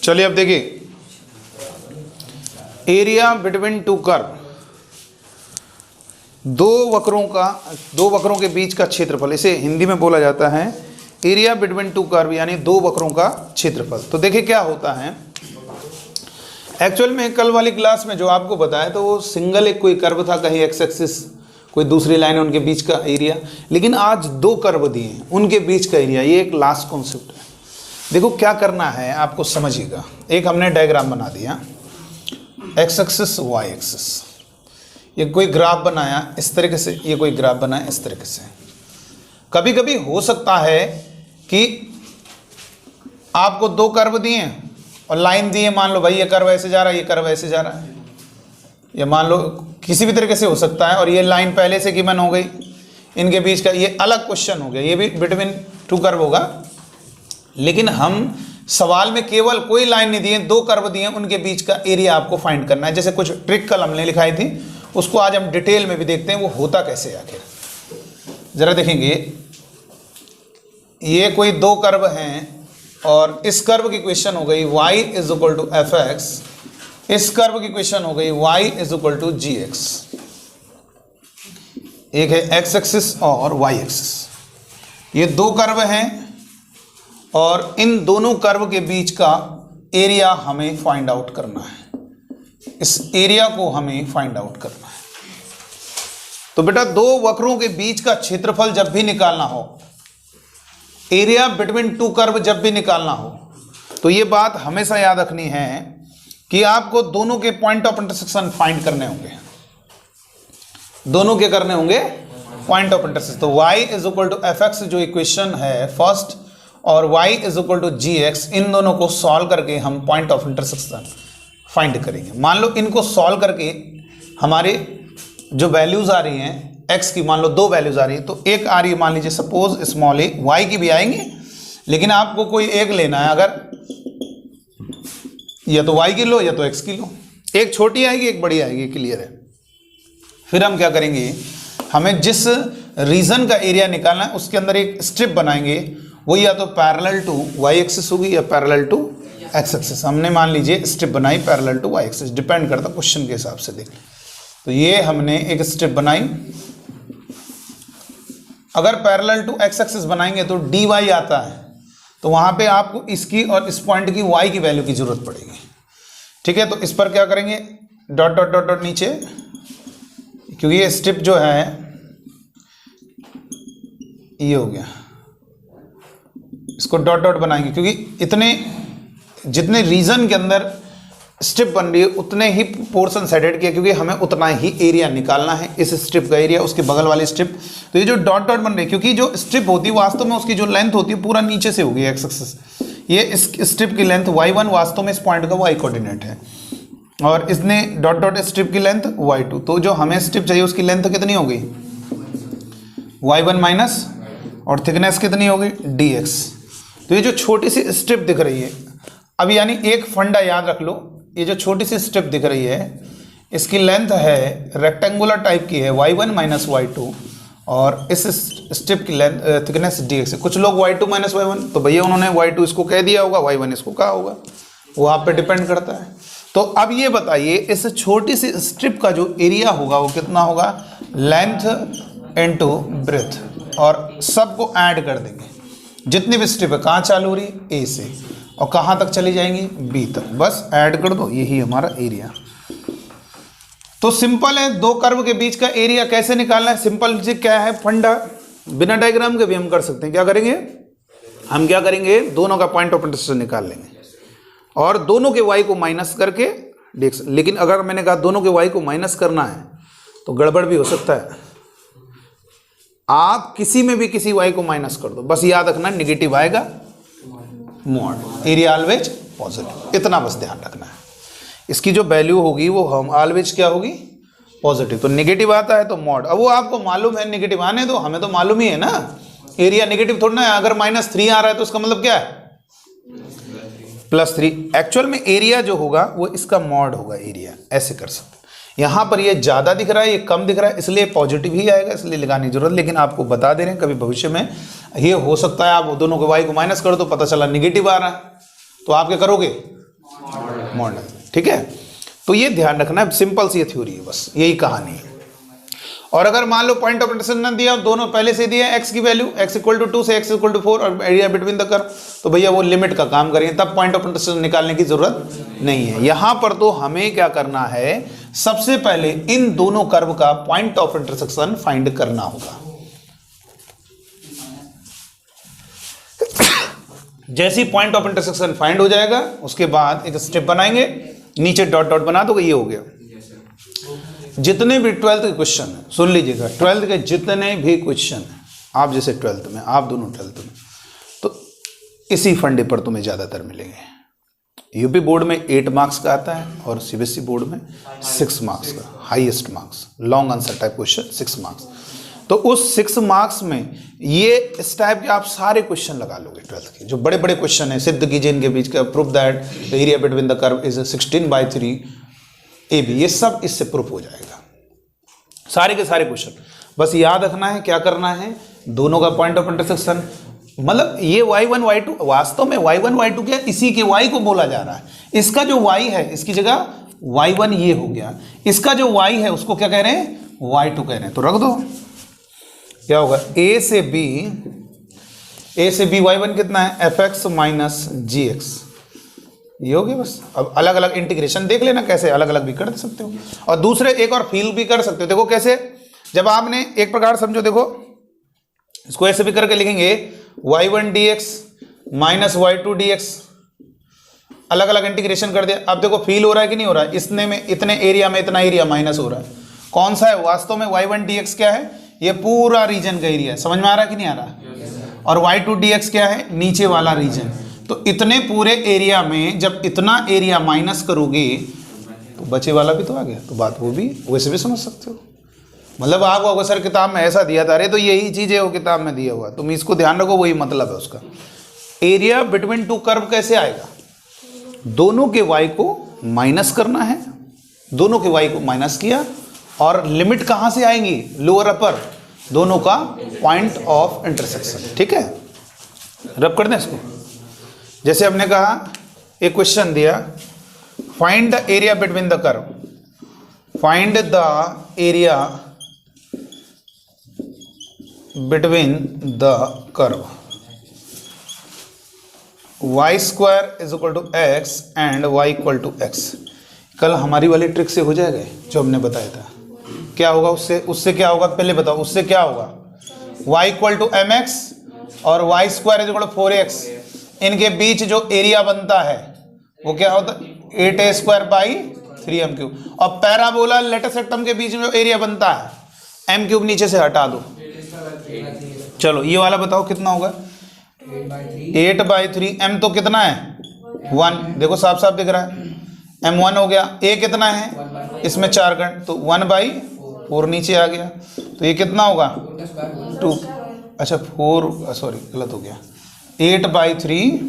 चलिए अब देखिए, एरिया बिटवीन टू कर्व, दो वक्रों के बीच का क्षेत्रफल, इसे हिंदी में बोला जाता है एरिया बिटवीन टू कर्व, यानी दो वक्रों का क्षेत्रफल। तो देखिए क्या होता है, एक्चुअल में कल वाली क्लास में जो आपको बताया तो वो सिंगल एक कोई कर्व था, कहीं एक्स एक्सिस कोई दूसरी लाइन है, उनके बीच का एरिया। लेकिन आज दो कर्व दिए हैं, उनके बीच का एरिया, ये एक लास्ट कॉन्सेप्ट है। देखो क्या करना है आपको, समझिएगा। एक हमने डायग्राम बना दिया, एक्स एक्सिस वाई एक्सिस, ये कोई ग्राफ बनाया इस तरीके से, ये कोई ग्राफ बनाया इस तरीके से। कभी कभी हो सकता है कि आपको दो कर्व दिए और लाइन दी है, मान लो भाई ये कर्व ऐसे जा रहा है, ये कर्व ऐसे जा रहा है, ये मान लो किसी भी तरीके से हो सकता है, और ये लाइन पहले से गिवन हो गई, इनके बीच का ये अलग क्वेश्चन हो गया, ये भी बिटवीन टू कर्व होगा। लेकिन हम सवाल में केवल कोई लाइन नहीं दिए, दो कर्व दिए, उनके बीच का एरिया आपको फाइंड करना है। जैसे कुछ ट्रिक कल हमने लिखाई थी, उसको आज हम डिटेल में भी देखते हैं वो होता कैसे है आखिर। जरा देखेंगे, ये कोई दो कर्व हैं और इस कर्व की क्वेश्चन हो गई y is equal to f x, इस कर्व की क्वेश्चन हो गई y is equal to g x. एक है x एक्सिस और y एक्सिस, ये दो कर्व हैं और इन दोनों कर्व के बीच का एरिया हमें फाइंड आउट करना है, इस एरिया को हमें फाइंड आउट करना है। तो बेटा दो वक्रों के बीच का क्षेत्रफल जब भी निकालना हो, एरिया बिटवीन टू कर्व जब भी निकालना हो, तो ये बात हमेशा याद रखनी है कि आपको दोनों के पॉइंट ऑफ इंटरसेक्शन फाइंड करने होंगे, दोनों के करने होंगे पॉइंट ऑफ इंटरसेक्शन। तो y is equal to f x जो इक्वेशन है फर्स्ट, और y is equal to g x, इन दोनों को सॉल्व करके हम पॉइंट ऑफ इंटरसेक्शन फाइंड करेंगे। मान लो इनको सॉल्व करके हमारे जो वैल्यूज आ रही हैं x की, मान लो दो वैल्यूज आ रही है, तो एक आ रही है मान लीजिए सपोज स्मॉल ए, y की भी आएंगे, लेकिन आपको कोई एक लेना है, अगर या तो y की लो या तो x की लो, एक छोटी आएगी एक बड़ी आएगी, क्लियर है। फिर हम क्या करेंगे, हमें जिस रीजन का एरिया निकालना है उसके अंदर एक स्ट्रिप बनाएंगे, वो या तो पैरेलल टू y एक्सिस होगी या पैरेलल टू x एक्सिस। हमने मान लीजिए स्ट्रिप बनाई parallel to y axis, depend करता क्वेश्चन के हिसाब से देख। तो ये हमने एक स्ट्रिप बनाई, अगर पैरेलल टू x एक्सिस बनाएंगे तो dy आता है, तो वहां पे आपको इसकी और इस पॉइंट की y की वैल्यू की जरूरत पड़ेगी। ठीक है, तो इस पर क्या करेंगे, डॉट डॉट डॉट डॉट नीचे, क्योंकि ये स्ट्रिप जो है ये हो गया, इसको डॉट डॉट बनाएंगे, क्योंकि इतने जितने रीजन के अंदर स्ट्रिप बन रही है उतने ही पोर्शन सेटेड किया, क्योंकि हमें उतना ही एरिया निकालना है, इस स्ट्रिप का एरिया, उसके बगल वाली स्ट्रिप। तो ये जो डॉट डॉट बन रही है, क्योंकि जो स्ट्रिप होती है वास्तव में उसकी जो लेंथ होती है पूरा नीचे से होगी एक्स एक्सिस, ये इस स्ट्रिप की लेंथ y1 वास्तव में इस पॉइंट का y कोऑर्डिनेट है, और इसने डॉट डॉट स्ट्रिप की लेंथ y2। तो जो हमें स्ट्रिप चाहिए उसकी लेंथ कितनी होगी, y1 माइनस, और थिकनेस कितनी होगी dx। तो ये जो छोटी सी स्ट्रिप दिख रही है, अब यानी एक फंडा याद रख लो, ये जो छोटी सी स्ट्रिप दिख रही है इसकी लेंथ है रेक्टेंगुलर टाइप की है y1 माइनस y2, और इस स्ट्रिप की लेंथ थिकनेस dx है। कुछ लोग y2 माइनस y1, तो भैया उन्होंने y2 इसको कह दिया होगा, y1 इसको कहा होगा, वो आप पे डिपेंड करता है। तो अब ये बताइए इस छोटी सी स्ट्रिप का जो एरिया होगा वो कितना होगा, लेंथ इनटू ब्रेथ, और सबको ऐड कर देंगे। जितनी भी स्ट्रिप है कहाँ चालू हो रही है, ए से, और कहाँ तक चली जाएंगी, बी तक, बस ऐड कर दो, यही हमारा एरिया। तो सिंपल है, दो कर्व के बीच का एरिया कैसे निकालना है, सिंपल जी क्या है फंडा, बिना डायग्राम के भी हम कर सकते हैं। क्या करेंगे हम, क्या करेंगे, दोनों का पॉइंट ऑफ इंटरसेक्शन निकाल लेंगे और दोनों के y को माइनस करके देख। लेकिन अगर मैंने कहा दोनों के y को माइनस करना है तो गड़बड़ भी हो सकता है, आप किसी में भी किसी y को माइनस कर दो, बस याद रखना निगेटिव आएगा मॉड, एरिया ऑलवेज पॉजिटिव, इतना बस ध्यान रखना है। इसकी जो वैल्यू होगी वो हम ऑलवेज क्या होगी, पॉजिटिव। तो नेगेटिव आता है तो मॉड, अब वो आपको मालूम है नेगेटिव आने दो, हमें तो मालूम ही है ना, एरिया नेगेटिव थोड़ा ना है। अगर -3 आ रहा है तो इसका मतलब क्या है, +3। एक्चुअल में एरिया जो होगा वो इसका मॉड होगा, एरिया ऐसे कर सकते। यहाँ पर ये ज़्यादा दिख रहा है, ये कम दिख रहा है, इसलिए पॉजिटिव ही आएगा, इसलिए लगाने की जरूरत। लेकिन आपको बता दे रहे हैं कभी भविष्य में ये हो सकता है आप दोनों के y को माइनस कर दो, पता चला निगेटिव आ रहा है, तो आप क्या करोगे, मॉडल। ठीक है, तो ये ध्यान रखना है, सिंपल सी थ्योरी है, बस यही कहानी है। और अगर मान लो पॉइंट ऑफ इंटरसेक्शन न दिया, दोनों पहले से दिया एक्स की वैल्यू x = 2 से x = 4 और एरिया बिटवीन द कर्व, तो भैया वो लिमिट का काम करेंगे, तब पॉइंट ऑफ इंटरसेक्शन निकालने की जरूरत नहीं है। यहां पर तो हमें क्या करना है, सबसे पहले इन दोनों कर्व का पॉइंट ऑफ इंटरसेक्शन फाइंड करना होगा। जैसे ही पॉइंट ऑफ इंटरसेक्शन फाइंड हो जाएगा, उसके बाद एक स्टेप बनाएंगे, नीचे डॉट डॉट बना दो, ये हो गया। जितने भी 12th के क्वेश्चन है, सुन लीजिएगा, 12th के जितने भी क्वेश्चन है, आप जैसे 12th में, आप दोनों 12th में, तो इसी फंडे पर तुम्हें ज़्यादातर मिलेंगे। यूपी बोर्ड में 8 मार्क्स का आता है और सीबीएसई बोर्ड में 6 मार्क्स का, highest marks, long answer type question 6 marks. तो उस 6 मार्क्स में ये इस टाइप के आप सारे क्वेश्चन लगा लोगे 12th के, जो बड़े बड़े क्वेश्चन है, सिद्ध कीजिए इनके बीच का, proof that the area between the curve is 16/3 AB, ये सब इससे प्रूफ हो जाएगा, सारे के सारे क्वेश्चन। बस याद रखना है, क्या करना है, दोनों का पॉइंट ऑफ इंटरसेक्शन, मतलब ये y1 y2, वास्तव में y1 y2 क्या, इसी के y को बोला जा रहा है। इसका जो y है, इसकी जगह y1 ये हो गया, इसका जो y है उसको क्या कह रहे हैं, y2 कह रहे हैं, तो रख दो। क्या होगा, a से b y1 कितना है, fx - gx, ये हो गया बस। अब अलग अलग इंटीग्रेशन देख लेना, कैसे अलग अलग भी कर सकते हो, और दूसरे एक और फील भी कर सकते हो। देखो कैसे, जब आपने एक प्रकार समझो, देखो इसको ऐसे भी करके लिखेंगे, y1 dx - y2 dx, अलग अलग इंटीग्रेशन कर दिया। अब देखो फील हो रहा है कि नहीं हो रहा है, इसने में इतने एरिया में इतना एरिया माइनस हो रहा है, कौन सा है, वास्तव में y1 dx क्या है, ये पूरा रीजन का एरिया है, समझ में आ रहा है कि नहीं आ रहा, और y2 dx क्या है, नीचे वाला रीजन। तो इतने पूरे एरिया में जब इतना एरिया माइनस करोगे तो बचे वाला भी तो आ गया, तो बात वो भी वैसे भी समझ सकते हो। मतलब आपको सर किताब में ऐसा दिया था, अरे तो यही चीज़ें वो किताब में दिया हुआ, तुम इसको ध्यान रखो, वही मतलब है उसका। एरिया बिटवीन 2 कर्व कैसे आएगा, दोनों के y को माइनस करना है, दोनों के y को माइनस किया, और लिमिट कहाँ से आएंगी, लोअर अपर, दोनों का पॉइंट ऑफ इंटरसेक्शन। ठीक है, रब कर दें इसको। जैसे हमने कहा, एक क्वेश्चन दिया, find the area between the curve, find the area between the curve y² = x and y = x। कल हमारी वाली ट्रिक से हो जाएगा जो हमने बताया था। क्या होगा उससे क्या होगा, पहले बताओ, उससे क्या होगा, y = mx और y² = 4x, इनके बीच जो एरिया बनता है वो क्या होता है, 8a² / 3m³। और पैराबोला लेटसेक्टम के बीच में जो एरिया बनता है m³ नीचे से हटा दो। चलो ये वाला बताओ कितना होगा, 8/3, m तो कितना है 1, देखो साफ साफ दिख रहा है, m1 हो गया, a कितना है, इसमें 4 गण, तो 1/4 नीचे आ गया, तो ये कितना होगा 2, अच्छा 4, सॉरी गलत हो गया, 8/3,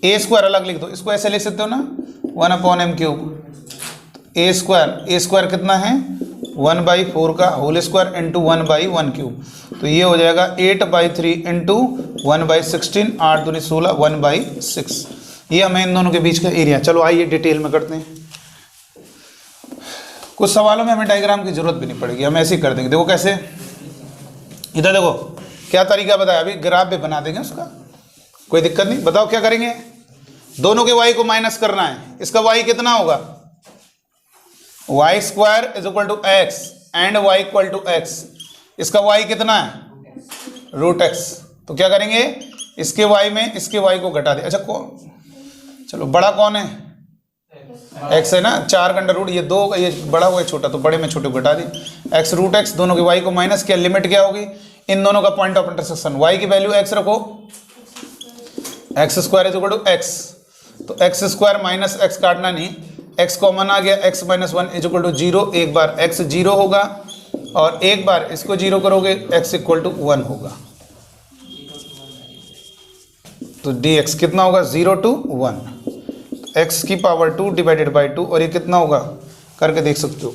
a² अलग लिख दो, इसको ऐसे लिख सकते हो ना, 1/m³, a² कितना है 1/4 का होल स्क्वायर इंटू 1/1³, तो ये हो जाएगा 8/3 इंटू 1/16, 8 दूनी 16, 1/6। ये हमें इन दोनों के बीच का एरिया। चलो आइए डिटेल में करते हैं। कुछ सवालों में हमें डायग्राम की जरूरत भी नहीं पड़ेगी, हम ऐसे ही कर देंगे। देखो कैसे, इधर देखो क्या तरीका बताया, अभी ग्राफ भी बना देंगे उसका, कोई दिक्कत नहीं। बताओ क्या करेंगे, दोनों के y को माइनस करना है, इसका y कितना होगा, y² = x and y = x, इसका y कितना है √x, तो क्या करेंगे, इसके y में इसके y को घटा दे। अच्छा कौन, चलो बड़ा कौन है, x है ना, 4 का अंडर रूट, ये 2, ये बड़ा हुआ है छोटा, तो बड़े में छोटे को घटा दी, x √x, दोनों के y को माइनस किया, लिमिट क्या होगी, इन दोनों का पॉइंट ऑफ इंटरसेक्शन, y की वैल्यू x रखो, x² = x, तो x² माइनस x काटना नहीं, x कॉमन आ गया, x - 1 = 0, एक बार x 0 होगा और एक बार इसको 0 करोगे x = 1 होगा, तो dx कितना होगा 0 to 1, x की पावर 2 डिवाइडेड बाई 2, और ये कितना होगा करके देख सकते हो,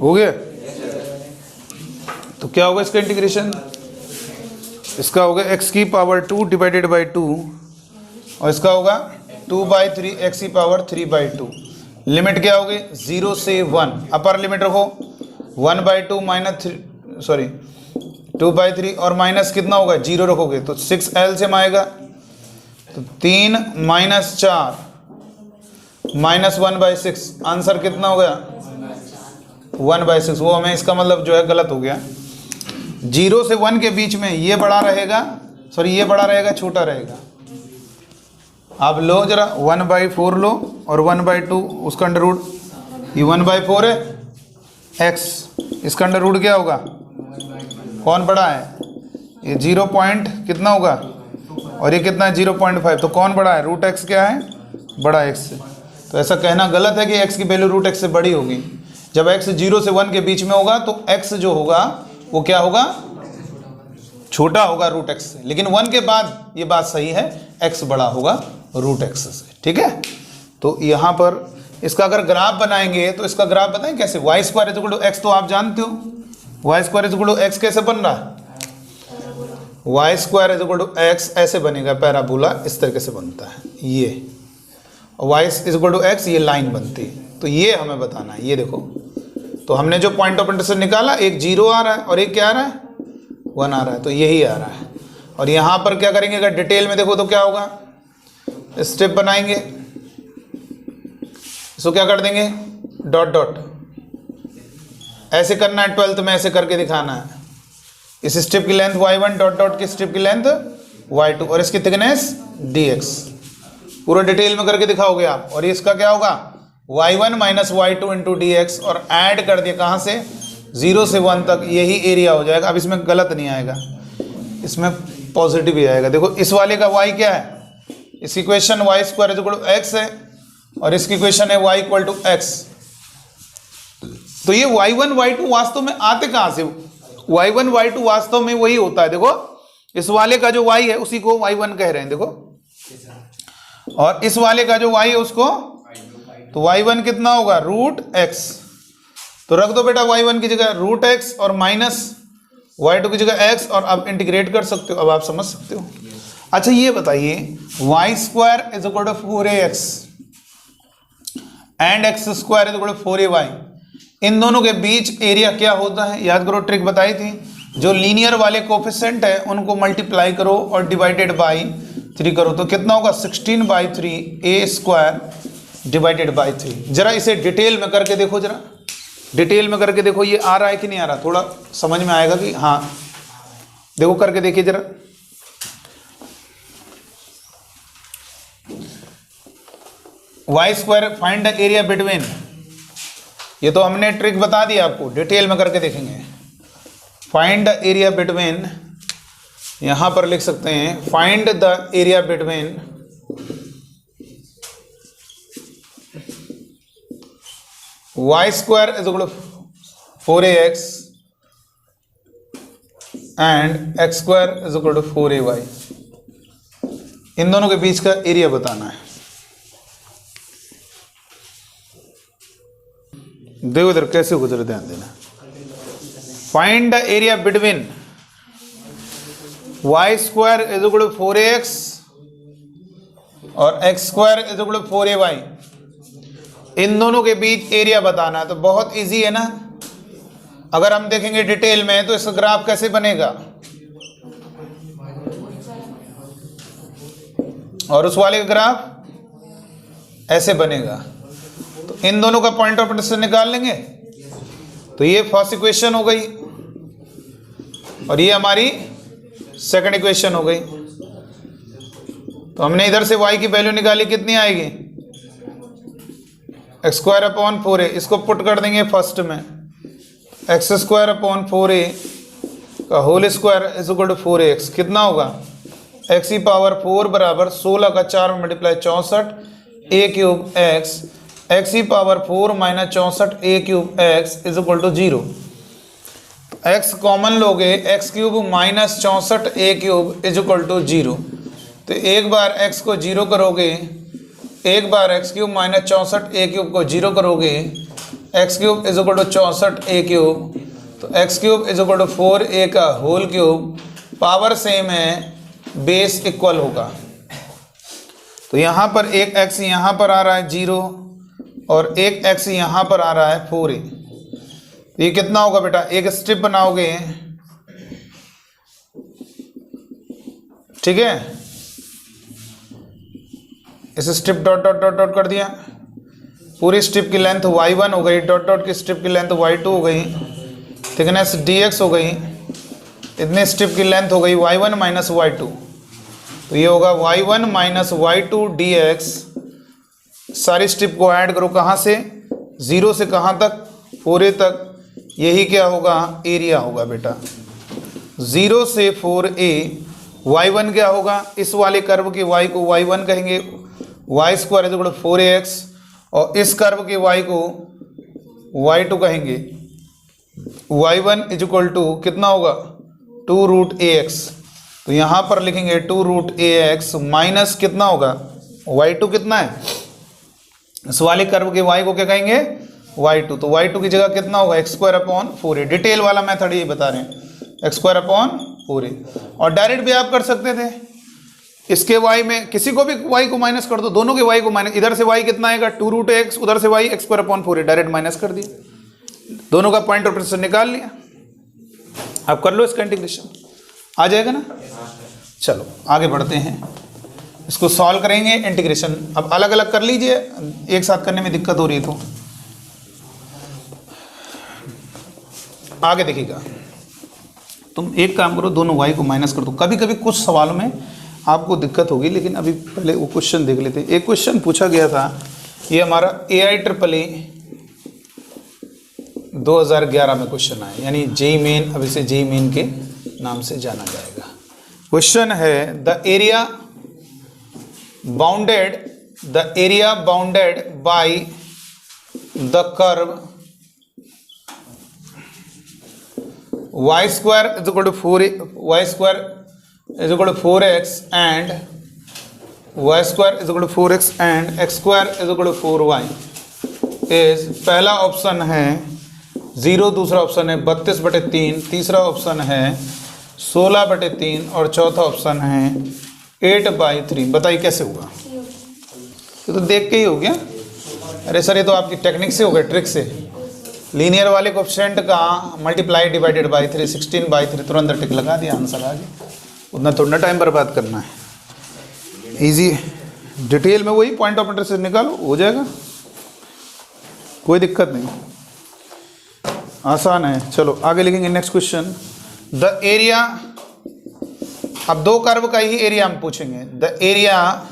हो गया। तो क्या होगा इसका इंटीग्रेशन, इसका होगा x की पावर 2 डिवाइडेड बाई 2 और इसका होगा 2/3 x की पावर 3/2। लिमिट क्या होगी 0 से 1, अपर लिमिट रखो 1/2 माइनस 3 सॉरी 2/3 और माइनस कितना होगा 0 रखोगे तो 6 एलसीएम आएगा, तो 3 माइनस 4 माइनस 1/6 आंसर कितना हो गया 1/6। वो हमें इसका मतलब जो है गलत हो गया। 0 से 1 के बीच में ये बड़ा रहेगा, सॉरी ये बड़ा रहेगा छोटा रहेगा। आप लो जरा 1/4 लो और 1/2 उसका अंडर रूट, ये 1/4 है x, इसका अंडर रूट क्या होगा, कौन बड़ा है, ये 0 पॉइंट कितना होगा और ये कितना है 0.5, तो कौन बड़ा है, रूट x क्या है, बड़ा x से। तो ऐसा कहना गलत है कि x की वैल्यू रूट x से बड़ी होगी। जब x 0 से 1 के बीच में होगा तो x जो होगा वो क्या होगा, छोटा होगा रूट x से, लेकिन 1 के बाद ये बात सही है x बड़ा होगा रूट x से, ठीक है। तो यहाँ पर इसका अगर ग्राफ बनाएंगे तो इसका ग्राफ बताएं कैसे, y square equal to x तो आप जानते हो, y square equal to x कैसे बन रहा है, y square equal to x ऐसे बनेगा, पैराबोला इस तरीके से बनता है ये, और वाई इक्वल टू एक्स ये लाइन बनती है। तो ये हमें बताना है, ये देखो तो हमने जो पॉइंट ऑफ इंटरसेक्शन निकाला, एक 0 आ रहा है और एक क्या आ रहा है 1 आ रहा है, तो यही आ रहा है। और यहाँ पर क्या करेंगे, अगर डिटेल में देखो तो क्या होगा, स्टेप बनाएंगे, इसको क्या कर देंगे डॉट डॉट, ऐसे करना है 12th में, ऐसे करके दिखाना है। इस स्टेप की लेंथ y1 डॉट डॉट की स्टेप की लेंथ y2 और इसकी थिकनेस dx, पूरा डिटेल में करके दिखाओगे आप। और ये इसका क्या होगा y1 minus y2 into dx और ऐड कर दिया कहाँ से 0 से 1 तक, यही एरिया हो जाएगा। अब इसमें गलत नहीं आएगा, इसमें पॉजिटिव ही आएगा। देखो इस वाले का y क्या है, इसकी equation y square equal to x है और इसकी इक्वेशन है y इक्वल टू एक्स। तो ये y1 y2 वास्तव में आते कहाँ से, y1 y2 वास्तव में वही होता है। देखो इस वाले का जो y है उसी को y1 कह रहे हैं, देखो, और इस वाले का जो y है उसको, तो y1 कितना होगा रूट x, तो रख दो बेटा y1 की जगह रूट x और माइनस y2 की जगह x, और आप इंटीग्रेट कर सकते हो, अब आप समझ सकते हो। अच्छा ये बताइए y square is equal to 4ax and x square is equal to 4ay, इन दोनों के बीच एरिया क्या होता है, याद करो ट्रिक बताई थी, जो लीनियर वाले कोफिशिएंट है उनको मल्टीप्लाई करो और डिवाइडेड बाई 3 करो, तो कितना होगा 16/3 a स्क्वायर डिवाइडेड बाई 3। जरा इसे डिटेल में करके देखो, जरा डिटेल में करके देखो, ये आ रहा है कि नहीं आ रहा, थोड़ा समझ में आएगा कि हाँ, देखो करके देखिए जरा। Y square find the area between, ये तो हमने ट्रिक बता दी आपको, डिटेल में करके देखेंगे। फाइंड द एरिया बिटवीन, यहां पर लिख सकते हैं find the area between y square is equal to 4ax and x square is equal to 4ay, इन दोनों के बीच का एरिया बताना है। देखो इधर कैसे गुजरे, ध्यान देना। Find the area between y square is equal to 4ax और x square is equal to 4ay, इन दोनों के बीच एरिया बताना है। तो बहुत इजी है ना, अगर हम देखेंगे डिटेल में तो इसका ग्राफ कैसे बनेगा, और उस वाले का ग्राफ ऐसे बनेगा। तो इन दोनों का पॉइंट ऑफ इंटरसेक्शन निकाल लेंगे, तो ये फर्स्ट इक्वेशन हो गई और ये हमारी सेकंड इक्वेशन हो गई। तो हमने इधर से y की वैल्यू निकाली, कितनी आएगी एक्स स्क्वायर अपॉन 4a, इसको पुट कर देंगे फर्स्ट में, एक्स स्क्वायर अपॉन 4a का whole square is equal to 4ax, कितना होगा x की पावर 4 बराबर 16 का 4 में multiply 64 a cube x, x की power 4 minus 64 a cube x is equal to 0। x common लोगे, x cube minus 64 a cube is equal to 0। तो एक बार x को 0 करोगे, एक बार x cube minus 64 a cube को 0 करोगे, x cube is equal to 64 a cube तो x cube is equal to 4a का होल क्यूब, पावर सेम है, बेस इक्वल होगा। तो यहाँ पर एक एक्स यहाँ पर आ रहा है 0 और एक एक्स यहाँ पर आ रहा है 4a। तो ये कितना होगा बेटा, एक स्ट्रिप बनाओगे, ठीक है, इस strip dot dot dot dot कर दिया, पूरी स्ट्रिप की लेंथ y1 हो गई, डॉट डॉट की स्ट्रिप की लेंथ y2 हो गई, थिकनेस dx हो गई, इतने स्ट्रिप की लेंथ हो गई y1 माइनस y2। तो ये होगा y1 माइनस y2 dx। सारी स्ट्रिप को ऐड करो, कहाँ से, 0 से कहाँ तक, 4a तक। यही क्या होगा, एरिया होगा बेटा। 0 से 4a, y1 क्या होगा, इस वाले कर्व के y को y1 कहेंगे, y square is equal to 4ax, और इस कर्व के y को y2 कहेंगे। y1 इज इक्वल टू कितना होगा, 2 रूट ax। तो यहाँ पर लिखेंगे 2 रूट ax माइनस कितना होगा, y2 कितना है, इस वाले कर्व के y को क्या कहेंगे, y2। तो y2 की जगह कितना होगा, x square upon 4a। Detail वाला मेथड ये बता रहे हैं, एक्स स्क्वायर अपॉन 4a। और डायरेक्ट भी आप कर सकते थे, इसके y में किसी को भी y को माइनस कर दो, दोनों के y को माइनस, इधर से y कितना आएगा 2 रूट x, उधर से y x square upon 4a, direct minus कर दिया, दोनों का पॉइंट ऑफ प्रेशर निकाल लिया। आप कर लो इसका इंटीग्रेशन, आ जाएगा ना। चलो आगे बढ़ते हैं, इसको सॉल्व करेंगे इंटीग्रेशन। अब अलग अलग कर लीजिए, एक साथ करने में दिक्कत हो रही है तो आगे देखिएगा। तुम एक काम करो, दोनों y को माइनस कर दो। कभी कभी कुछ सवालों में आपको दिक्कत होगी, लेकिन अभी पहले वो क्वेश्चन देख लेते हैं। एक क्वेश्चन पूछा गया था, ये हमारा AIEEE 2011 में क्वेश्चन आया, यानी जेईई मेन, अब इसे जेईई मेन के नाम से जाना जाएगा। क्वेश्चन है, the area bounded by the curve y square is equal to 4x and y square is equal to 4x and x square is equal to 4y is, पहला option है 0, दूसरा option है 32/3, तीसरा ऑप्शन है 16/3 और चौथा option है 8/3। बताइए कैसे होगा, ये तो देख के ही हो गया। अरे सर ये तो आपकी टेक्निक से हो गया, ट्रिक से। लीनियर वाले कोएफिशिएंट का मल्टीप्लाई डिवाइडेड बाई 3, 16/3, तुरंत टिक लगा दिया, आंसर आ गया। उतना थोड़ा टाइम बर्बाद करना है, इजी। डिटेल में वही पॉइंट ऑफ इंटरेस्ट निकालो, हो जाएगा, कोई दिक्कत नहीं, आसान है। चलो आगे लिखेंगे नेक्स्ट क्वेश्चन, द एरिया। अब दो कर्व का ही एरिया हम पूछेंगे। द एरिया,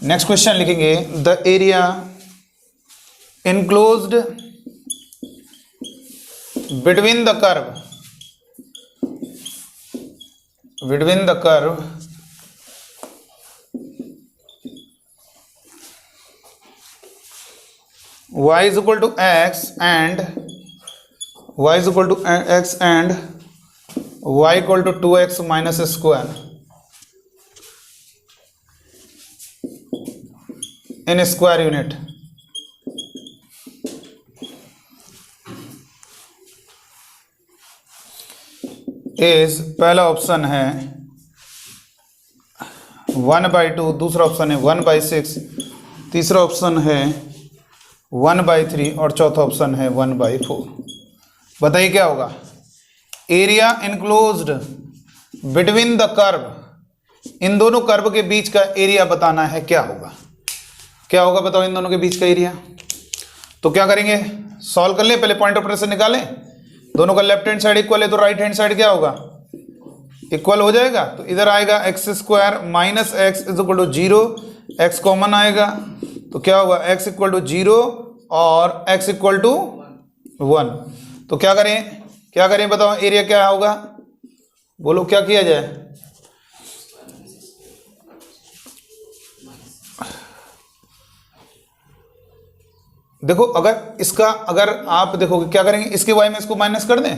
नेक्स्ट क्वेश्चन लिखेंगे, the area enclosed between the curve y is equal to x and y equal to 2x minus square in square unit is, पहला option है 1/2, दूसरा option है 1/6, तीसरा ऑप्शन है 1/3 और चौथा ऑप्शन है 1/4। बताइए क्या होगा, area enclosed between the curve, इन दोनों कर्व के बीच का एरिया बताना है, क्या होगा, क्या होगा बताओ इन दोनों के बीच का एरिया। तो क्या करेंगे, सॉल्व कर ले, पहले पॉइंट ऑफ प्रेशर निकालें। दोनों का लेफ्ट हैंड साइड इक्वल है तो राइट हैंड साइड क्या होगा, इक्वल हो जाएगा। तो इधर आएगा x² minus x is equal to 0, x common आएगा तो क्या होगा, x इक्वल टू 0 और x इक्वल टू 1। तो क्या करें बताओ, एरिया क्या होगा, बोलो क्या किया जाए। देखो अगर आप देखोगे क्या करेंगे, इसके y में इसको माइनस कर दें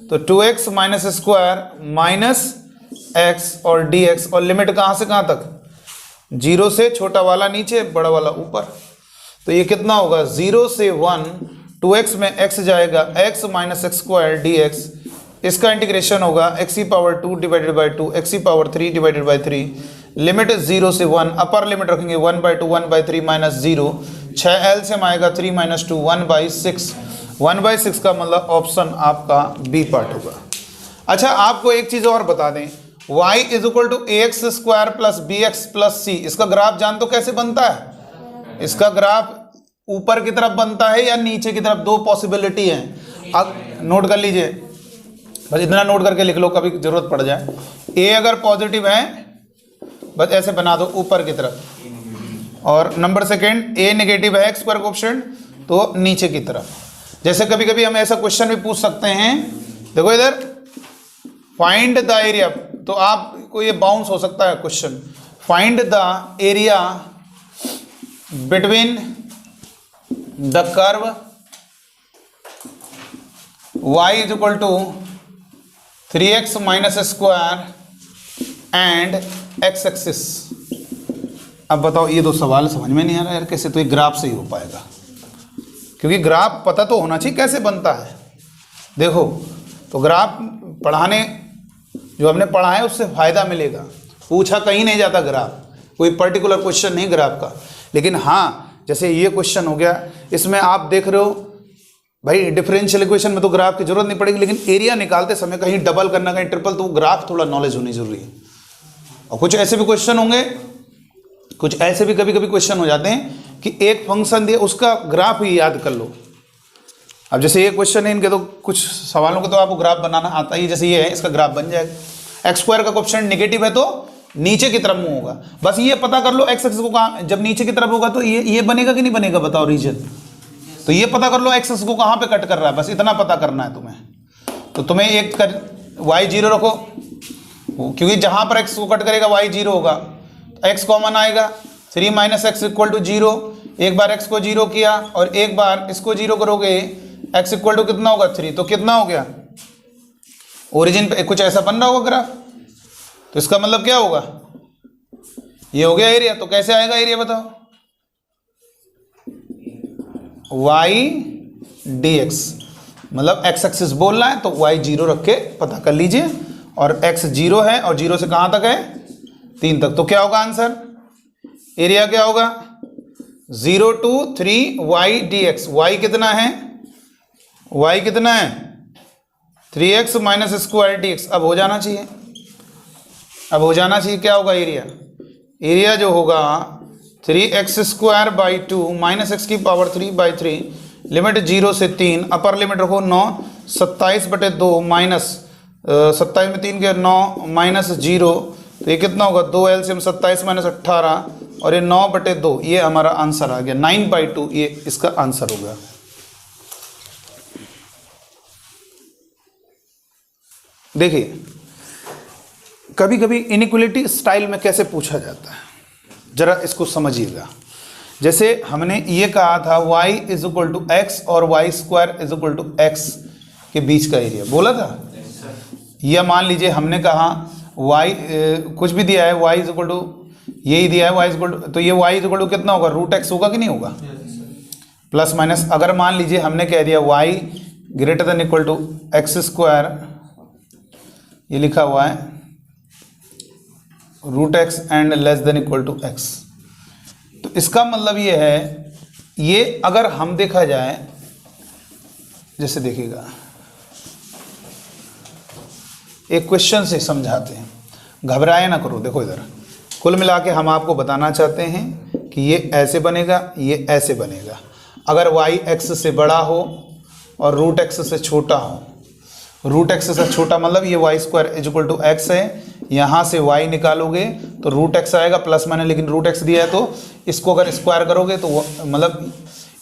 तो 2x minus square minus x और dx, और लिमिट कहाँ से कहाँ तक, 0 से छोटा वाला नीचे, बड़ा वाला ऊपर। तो ये कितना होगा, 0 से 1 2x में x जाएगा x minus x square D x, इसका इंटीग्रेशन होगा x की पावर 2 डिवाइडेड बाई 2 x की पावर 3 डिवाइडेड बाई 3, लिमिट 0 से 1, अपर लिमिट रखेंगे 1/2 1/3 माइनस 0, 6 एलसीएम आएगा 3 माइनस 2 1/6, 1/6 का मतलब ऑप्शन आपका बी पार्ट होगा। अच्छा आपको एक चीज़ और बता दें, y is equal to ax square plus b x plus c, इसका ग्राफ जान तो कैसे बनता है? इसका ग्राफ ऊपर की तरफ बनता है या नीचे की तरफ, दो पॉसिबिलिटी है। अब नोट कर लीजिए, बस इतना नोट करके लिख लो कभी जरूरत पड़ जाए। a अगर पॉजिटिव है बस ऐसे बना दो ऊपर की तरफ, और नंबर सेकेंड a नेगेटिव है, एक्स स्क्वायर कोएफिशिएंट तो नीचे की तरफ। जैसे कभी कभी हम ऐसा क्वेश्चन भी पूछ सकते हैं, देखो इधर फाइंड द एरिया, तो आपको ये बाउंस हो सकता है question, find the area between the curve y is equal to 3x minus square and x axis. अब बताओ, ये दो सवाल समझ में नहीं आ रहा यार कैसे, तो ये ग्राफ से ही हो पाएगा, क्योंकि ग्राफ पता तो होना चाहिए कैसे बनता है। देखो तो ग्राफ पढ़ाने जो हमने पढ़ा है उससे फायदा मिलेगा, पूछा कहीं नहीं जाता ग्राफ, कोई पर्टिकुलर क्वेश्चन नहीं ग्राफ का। लेकिन हाँ जैसे ये क्वेश्चन हो गया, इसमें आप देख रहे हो भाई डिफरेंशियल इक्वेशन में तो ग्राफ की जरूरत नहीं पड़ेगी, लेकिन एरिया निकालते समय कहीं डबल करना कहीं ट्रिपल, तो ग्राफ थोड़ा नॉलेज होनी जरूरी है। और कुछ ऐसे भी क्वेश्चन होंगे, कुछ ऐसे भी कभी कभी क्वेश्चन हो जाते हैं कि एक फंक्शन दिया उसका ग्राफ ही याद कर लो। अब जैसे ये क्वेश्चन है, इनके तो कुछ सवालों को तो आपको ग्राफ बनाना आता ही, जैसे ये है इसका ग्राफ बन जाएगा। एक्स स्क्वायर का कोएफिशिएंट नेगेटिव है तो नीचे की तरफ मूव होगा, बस ये पता कर लो एक्स एक्सिस को कहाँ, जब नीचे की तरफ होगा तो ये बनेगा कि नहीं बनेगा, बताओ रीजन। तो ये पता कर लो एक्स एक्सिस को कहाँ पे कट कर रहा है, बस इतना पता करना है तुम्हें। तो तुम्हें एक कर y 0 रखो, क्योंकि जहां पर x को कट करेगा y 0 होगा, तो x कॉमन आएगा, 3 माइनस एक्स इक्वल टू 0, एक बार x को 0 किया और एक बार इसको 0 करोगे, x इक्वल टू कितना होगा 3, तो कितना हो गया, ओरिजिन पे कुछ ऐसा बन रहा होगा ग्राफ। तो इसका मतलब क्या होगा, ये हो गया एरिया। तो कैसे आएगा एरिया बताओ, y dx, मतलब x एक्सिस बोलना है तो y 0 रख के पता कर लीजिए, और x 0 है और 0 से कहां तक है 3 तक, तो क्या होगा आंसर, एरिया क्या होगा 0 to 3 y dx। y कितना है, y कितना है 3x माइनस स्क्वायर dx। अब हो जाना चाहिए, अब हो जाना चाहिए, क्या होगा एरिया, एरिया जो होगा 3x square by 2 minus x की पावर 3/3, लिमिट 0 से 3, अपर लिमिट रखो 9, 27/2 माइनस 27 में 3 के 9 माइनस 0, तो ये कितना होगा 2 एलसीएम 27 माइनस 18, और ये 9/2, ये हमारा आंसर आ गया 9/2, ये इसका आंसर होगा। देखिए कभी कभी इनइक्वलिटी स्टाइल में कैसे पूछा जाता है, जरा इसको समझिएगा। जैसे हमने ये कहा था y is equal to x और y square is equal to x के बीच का एरिया बोला था, या मान लीजिए हमने कहा y कुछ भी दिया है, y इज इक्वल टू यही दिया है, y इज इक्वल टू, तो ये y इज इक्वल टू कितना होगा √x होगा कि नहीं होगा, प्लस माइनस। अगर मान लीजिए हमने कह दिया y greater than equal to x square, ये लिखा हुआ है √x and less than equal to x, तो इसका मतलब ये है, ये अगर हम देखा जाए, जैसे देखिएगा एक क्वेश्चन से समझाते हैं, घबराए ना करो। देखो इधर कुल मिला के हम आपको बताना चाहते हैं कि ये ऐसे बनेगा, ये ऐसे बनेगा। अगर y x से बड़ा हो और √x से छोटा हो, √x से छोटा मतलब ये y square is equal to x है, यहाँ से y निकालोगे तो √x आएगा प्लस माइनस, लेकिन √x दिया है तो इसको अगर स्क्वायर करोगे तो मतलब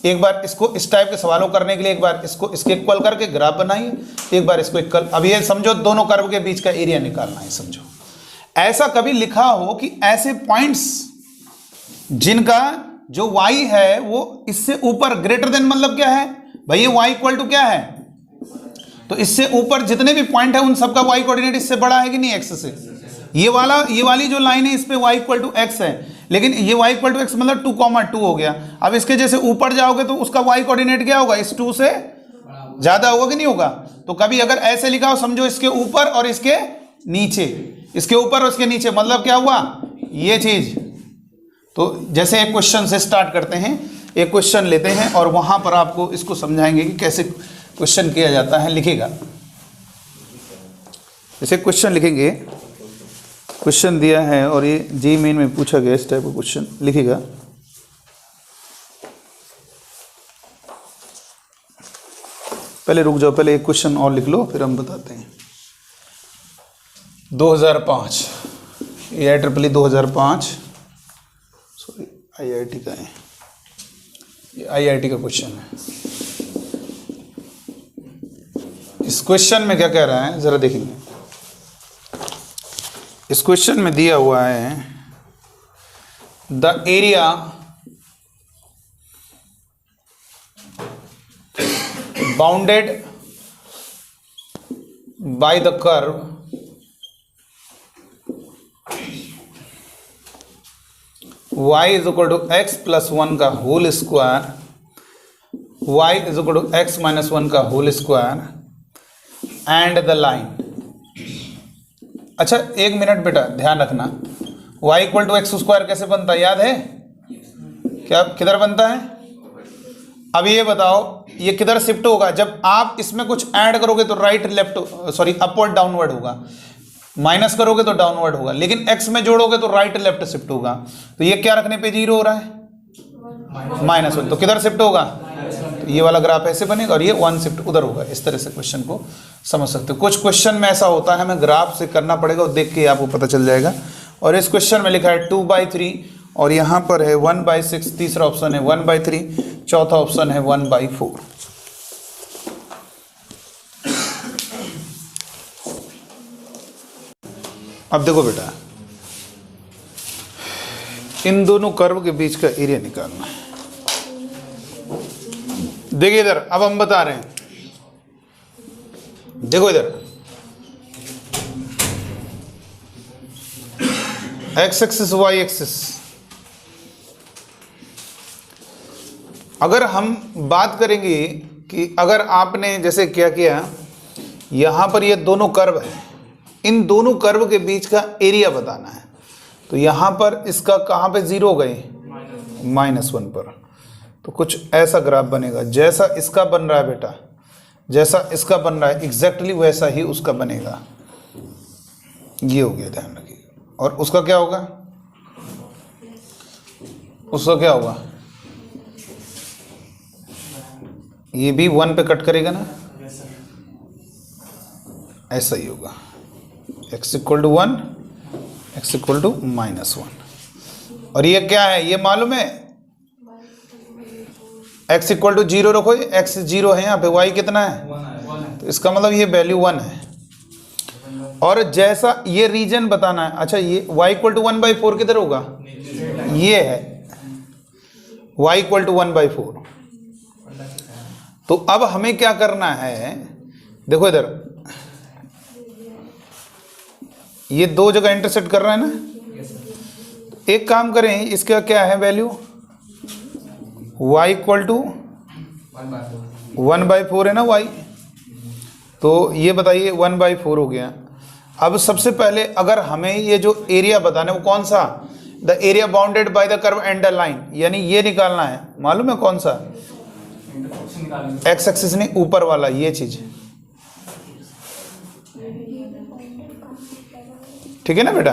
एक बार इसको इस टाइप के सवालों करने के लिए एक बार इसको इसके इक्वल करके ग्राफ बनाइए, एक बार इसको इक्वल। अब ये समझो दोनों कर्व के बीच का एरिया निकालना है। समझो ऐसा कभी लिखा हो कि ऐसे पॉइंट्स जिनका जो y है वो इससे ऊपर ग्रेटर देन, मतलब क्या है भाई, ये y इक्वल टू क्या है, तो इससे ऊपर जितने भी पॉइंट है उन सबका y कोऑर्डिनेट इससे बड़ा है कि नहीं x से। ये वाली जो लाइन है इस पे y इक्वल टू एक्स है, लेकिन ये y इक्वल टू एक्स मतलब 2,2 हो गया। अब इसके जैसे ऊपर जाओगे तो उसका y कोऑर्डिनेट क्या होगा, इस 2 से ज़्यादा होगा कि नहीं होगा। तो कभी अगर ऐसे लिखा हो समझो इसके ऊपर और इसके नीचे, इसके ऊपर और इसके नीचे, मतलब क्या हुआ ये चीज़। तो जैसे एक क्वेश्चन से स्टार्ट करते हैं, एक क्वेश्चन लेते हैं और वहाँ पर आपको इसको समझाएंगे कि कैसे क्वेश्चन किया जाता है। लिखेगा जैसे क्वेश्चन लिखेंगे, क्वेश्चन दिया है और ये जी मेन में पूछा गया इस टाइप का क्वेश्चन लिखेगा। पहले रुक जाओ, पहले एक क्वेश्चन और लिख लो फिर हम बताते हैं। 2005 AIEEE 2005, सॉरी IIT का है, ये IIT का क्वेश्चन है। इस क्वेश्चन में क्या कह रहा है जरा देखेंगे। इस क्वेश्चन में दिया हुआ है the area bounded by the curve y is equal to x plus 1 का whole square, y is equal to x minus 1 का whole square and the line. अच्छा एक मिनट बेटा ध्यान रखना, y equal to x square कैसे बनता है याद है क्या, किधर बनता है। अब ये बताओ ये किधर शिफ्ट होगा, जब आप इसमें कुछ ऐड करोगे तो right left sorry upward downward होगा, माइनस करोगे तो डाउनवर्ड होगा, लेकिन x में जोड़ोगे तो राइट लेफ्ट शिफ्ट होगा। तो ये क्या रखने पे 0 हो रहा है -1, तो किधर शिफ्ट होगा, तो ये वाला ग्राफ ऐसे बनेगा और ये 1 शिफ्ट उधर होगा। इस तरह से क्वेश्चन को समझ सकते हो। कुछ क्वेश्चन में ऐसा होता है हमें ग्राफ से करना पड़ेगा और देख के आपको पता चल जाएगा। और इस क्वेश्चन में लिखा है 2/3 और यहाँ पर है 1/6, तीसरा ऑप्शन है 1/3, चौथा ऑप्शन है 1/4। अब देखो बेटा इन दोनों कर्व के बीच का एरिया निकालना है। देखिए इधर, अब हम बता रहे हैं, देखो इधर x एक्सिस y एक्सिस। अगर हम बात करेंगे कि अगर आपने जैसे क्या किया, यहां पर ये दोनों कर्व है, इन दोनों कर्व के बीच का एरिया बताना है। तो यहाँ पर इसका कहाँ पे 0 गए, -1 पर। तो कुछ ऐसा ग्राफ बनेगा जैसा इसका बन रहा है बेटा, जैसा इसका बन रहा है एग्जैक्टली वैसा ही उसका बनेगा। ये हो गया, ध्यान रखिए। और उसका क्या होगा, उसका क्या होगा, ये भी 1 पे कट करेगा ना, ऐसा ही होगा। x equal to 1, x equal to -1। और ये क्या है ये मालूम है, x इक्वल टू 0 रखो, x 0 है यहाँ पे, y कितना है, तो इसका मतलब ये वैल्यू 1 है। और जैसा ये रीजन बताना है। अच्छा ये y इक्वल टू 1/4 किधर होगा, ये है y इक्वल टू 1/4। तो अब हमें क्या करना है, देखो इधर ये दो जगह इंटरसेक्ट कर रहा है ना। एक काम करें, इसका क्या है वैल्यू, y इक्वल टू 1/4 है ना y, तो ये बताइए 1/4 हो गया। अब सबसे पहले अगर हमें ये जो एरिया बताना है वो कौन सा, the area bounded by the curve and the line, यानी ये निकालना है। मालूम है कौन सा, एक्स एक्सिस नहीं ऊपर वाला, ये चीज, ठीक है ना बेटा।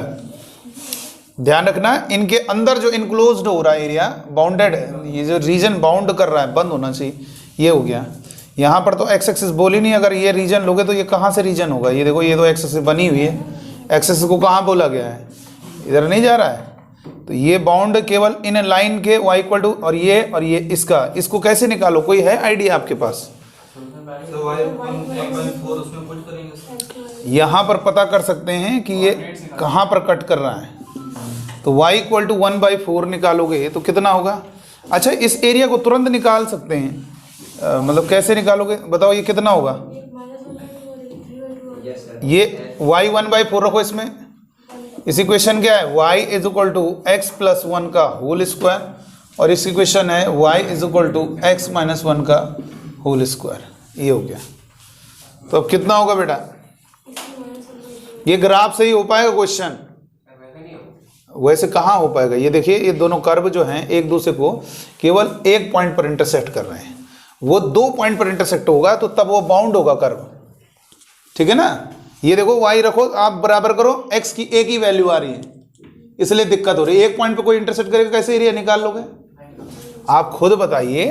ध्यान रखना इनके अंदर जो इनक्लोज्ड हो रहा है एरिया बाउंडेड है, ये जो रीजन बाउंड कर रहा है बंद होना चाहिए, ये हो गया। यहाँ पर तो एक्स एक्सिस बोली नहीं, अगर ये रीजन लोगे तो ये कहाँ से रीजन होगा, ये देखो ये तो एक्स एक्सिस बनी हुई है, एक्स एक्सिस को कहाँ बोला गया है, इधर नहीं जा रहा है। तो ये बाउंड केवल इन लाइन के y इक्वल टू और ये इसका, इसको कैसे निकालो, कोई है आइडिया आपके पास। यहाँ पर पता कर सकते हैं कि ये कहाँ पर कट कर रहा है। तो y इक्वल टू 1/4 निकालोगे तो कितना होगा। अच्छा इस एरिया को तुरंत निकाल सकते हैं, मतलब कैसे निकालोगे बताओ, ये कितना होगा, ये y 1/4 रखो इसमें, इस इक्वेशन क्या है, y is equal to x plus one का होल स्क्वायर, और इस इक्वेशन है y is equal to x minus one का होल स्क्वायर। ये हो गया। तो अब कितना होगा बेटा, ये ग्राफ से ही हो पाएगा क्वेश्चन, वैसे कहाँ हो पाएगा। ये देखिए ये दोनों कर्व जो हैं एक दूसरे को केवल एक पॉइंट पर इंटरसेक्ट कर रहे हैं, वो 2 पॉइंट पर इंटरसेक्ट होगा तो तब वो बाउंड होगा कर्व, ठीक है ना। ये देखो y रखो, आप बराबर करो, x की एक ही वैल्यू आ रही है, इसलिए दिक्कत हो रही है। एक पॉइंट पे कोई इंटरसेक्ट करेगा, कैसे एरिया निकाल लोगे आप खुद बताइए।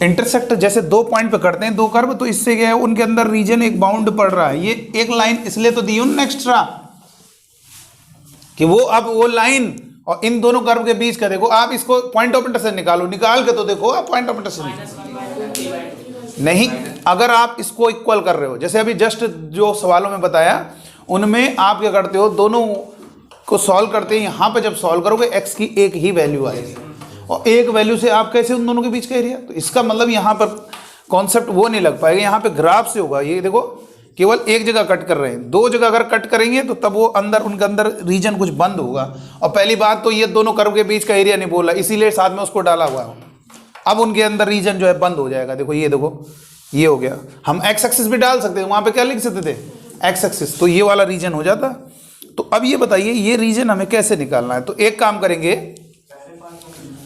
इंटरसेक्ट जैसे 2 पॉइंट पे करते हैं 2 कर्व, तो इससे क्या है, उनके अंदर रीजन एक बाउंड पड़ रहा है। ये एक लाइन इसलिए तो दी हूं ना एक्स्ट्रा, कि वो अब वो लाइन और इन दोनों कर्व के बीच का देखो, आप इसको पॉइंट ऑफ इंटरसेक्ट निकालो, निकाल के तो देखो आप पॉइंट ऑफ इंटरसेक्ट। नहीं, अगर आप इसको इक्वल कर रहे हो, जैसे अभी जस्ट जो सवालों में बताया उनमें आप क्या करते हो, दोनों को सॉल्व करते हैं, यहाँ पे जब सॉल्व करोगे x की एक ही वैल्यू आएगी, और एक वैल्यू से आप कैसे उन दोनों के बीच का एरिया, तो इसका मतलब यहाँ पर कॉन्सेप्ट वो नहीं लग पाएगा, यहाँ पे ग्राफ से होगा। ये देखो केवल एक जगह कट कर रहे हैं, 2 जगह अगर कट करेंगे तो तब वो अंदर उनके अंदर रीजन कुछ बंद होगा। और पहली बात तो ये दोनों कर्व के बीच का एरिया नहीं बोला, इसीलिए साथ में उसको डाला हुआ है। अब उनके अंदर रीजन जो है बंद हो जाएगा। देखो ये देखो ये हो गया, हम एक्स एक्सिस भी डाल सकते हैं, वहाँ पे क्या लिख सकते थे एक्स एक्सिस, तो ये वाला रीजन हो जाता। तो अब ये बताइए ये रीजन हमें कैसे निकालना है। तो एक काम करेंगे,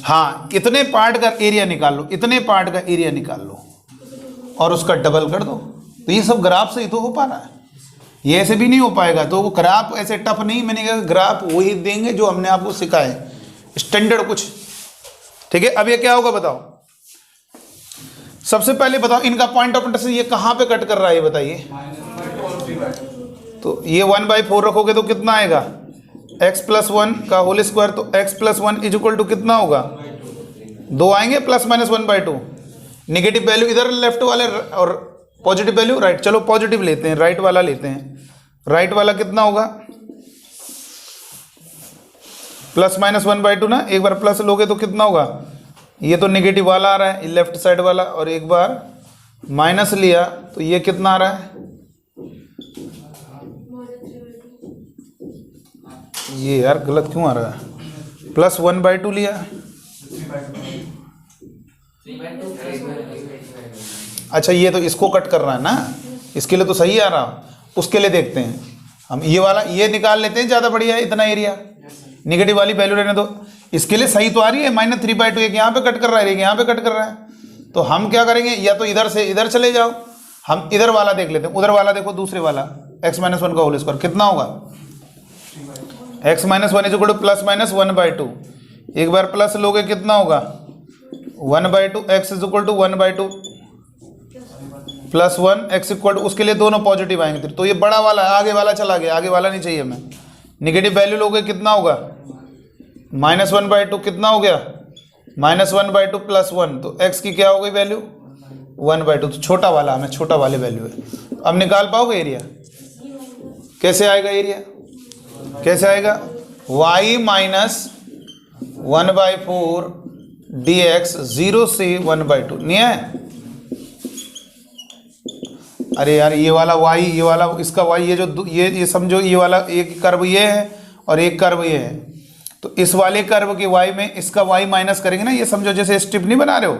हाँ इतने पार्ट का एरिया निकाल लो, इतने पार्ट का एरिया निकाल लो और उसका डबल कर दो। तो ये सब ग्राफ से ही तो हो पा रहा है, ये ऐसे भी नहीं हो पाएगा। तो वो ग्राफ ऐसे टफ नहीं, मैंने कहा ग्राफ वही देंगे जो हमने आपको सिखाए, स्टैंडर्ड कुछ, ठीक है। अब ये क्या होगा बताओ, सबसे पहले बताओ इनका पॉइंट ऑफ इंटरसेक्शन ये कहाँ पे कट कर रहा है, ये बताइए। तो ये 1/4 रखोगे तो कितना आएगा, x प्लस 1 का होल स्क्वायर, तो x plus 1 is equal to कितना होगा, 2 आएंगे प्लस माइनस 1/2। निगेटिव वैल्यू इधर लेफ्ट वाले और पॉजिटिव वैल्यू राइट, चलो पॉजिटिव लेते हैं, राइट वाला लेते हैं। राइट वाला कितना होगा, प्लस माइनस 1/2 ना, एक बार प्लस लोगे तो कितना होगा, ये तो नेगेटिव वाला आ रहा है लेफ्ट साइड वाला, और एक बार माइनस लिया तो ये कितना आ रहा है, ये यार गलत क्यों आ रहा है, प्लस 1/2 लिया। अच्छा ये तो इसको कट कर रहा है ना, इसके लिए तो सही आ रहा, उसके लिए देखते हैं हम, ये वाला ये निकाल लेते हैं, ज़्यादा बढ़िया है, इतना एरिया निगेटिव वाली वैल्यू रहने दो। इसके लिए सही तो आ रही है, -3/2, एक यहाँ पे कट कर रहा है, एक यहाँ पे कट कर रहा है। तो हम क्या करेंगे, या तो इधर से इधर चले जाओ, हम इधर वाला देख लेते हैं, उधर वाला देखो दूसरे वाला, x - 1 का होल स्क्वायर कितना होगा, x - 1 is equal to plus minus 1/2, एक बार प्लस लोगे कितना होगा 1/2, x is equal to 1/2 plus 1, x equal to, उसके लिए दोनों पॉजिटिव आएंगे, तो ये बड़ा वाला आगे वाला चला गया, आगे वाला नहीं चाहिए हमें। निगेटिव वैल्यू लोगे कितना होगा, -1/2 कितना हो गया, -1/2 प्लस 1, तो x की क्या हो गई वैल्यू 1/2, तो छोटा वाला हमें छोटा वाले वैल्यू है। अब निकाल पाओगे एरिया, कैसे आएगा एरिया, कैसे आएगा, y - 1/4 dx 0 से 1/2 नहीं है। अरे यार ये वाला y, ये वाला इसका y, ये जो ये समझो, ये वाला एक कर्व ये है और एक कर्व ये है, तो इस वाले कर्व के y में इसका y माइनस करेंगे ना, ये समझो जैसे स्ट्रिप नहीं बना रहे हो,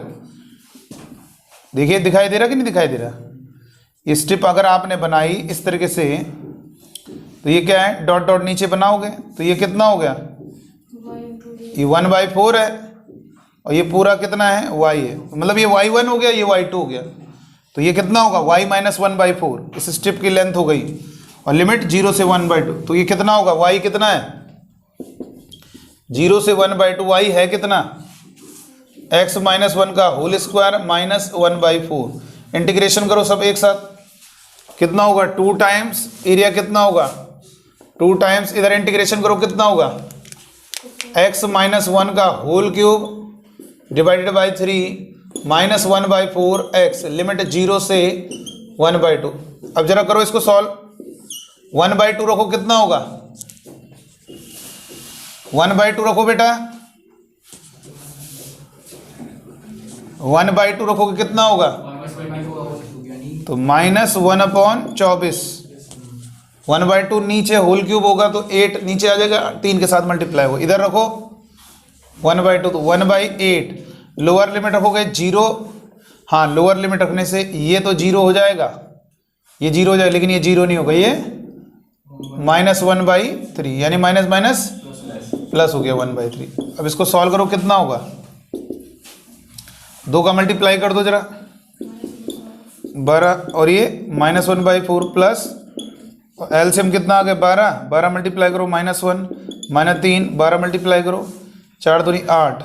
देखिए दिखाई दे रहा कि नहीं दिखाई दे रहा। ये स्ट्रिप अगर आपने बनाई इस तरीके से, तो ये क्या है, डॉट डॉट नीचे बनाओगे तो ये कितना हो गया, ये 1/4 है, और ये पूरा कितना है y है, मतलब ये y1 हो गया, ये y2 हो गया, तो ये कितना होगा y - 1/4, इस स्ट्रिप की लेंथ हो गई, और लिमिट 0 से 1/2, तो ये कितना होगा, y कितना है 0 से 1/2, y है कितना, x - 1 का होल स्क्वायर माइनस 1/4, इंटीग्रेशन करो सब एक साथ, कितना होगा 2 टाइम्स एरिया, कितना होगा 2 टाइम्स, इधर इंटीग्रेशन करो कितना होगा, x - 1 का whole cube divided by 3 minus 1/4 x, limit 0 से 1/2। अब जरा करो इसको सॉल्व, 1/2 रखो कितना होगा, 1/2 रखो बेटा, 1/2 रखोगे कितना होगा, तो -1/24, 1/2 नीचे होल क्यूब होगा तो 8 नीचे आ जाएगा, 3 के साथ मल्टीप्लाई होगा, इधर रखो 1/2 तो 1/8, लोअर लिमिट रखोगे 0, हाँ लोअर लिमिट रखने से ये तो 0 हो जाएगा, ये 0 हो जाएगा, लेकिन ये 0 नहीं होगा, ये -1/3 यानी माइनस माइनस प्लस हो गया 1/3। अब इसको सॉल्व करो, कितना होगा, 2 का मल्टीप्लाई कर दो जरा 12, और ये -1/4 प्लस एलसीएम कितना आ गया 12, 12 मल्टीप्लाई करो -1 -3, 12 मल्टीप्लाई करो 4 दूनी 8,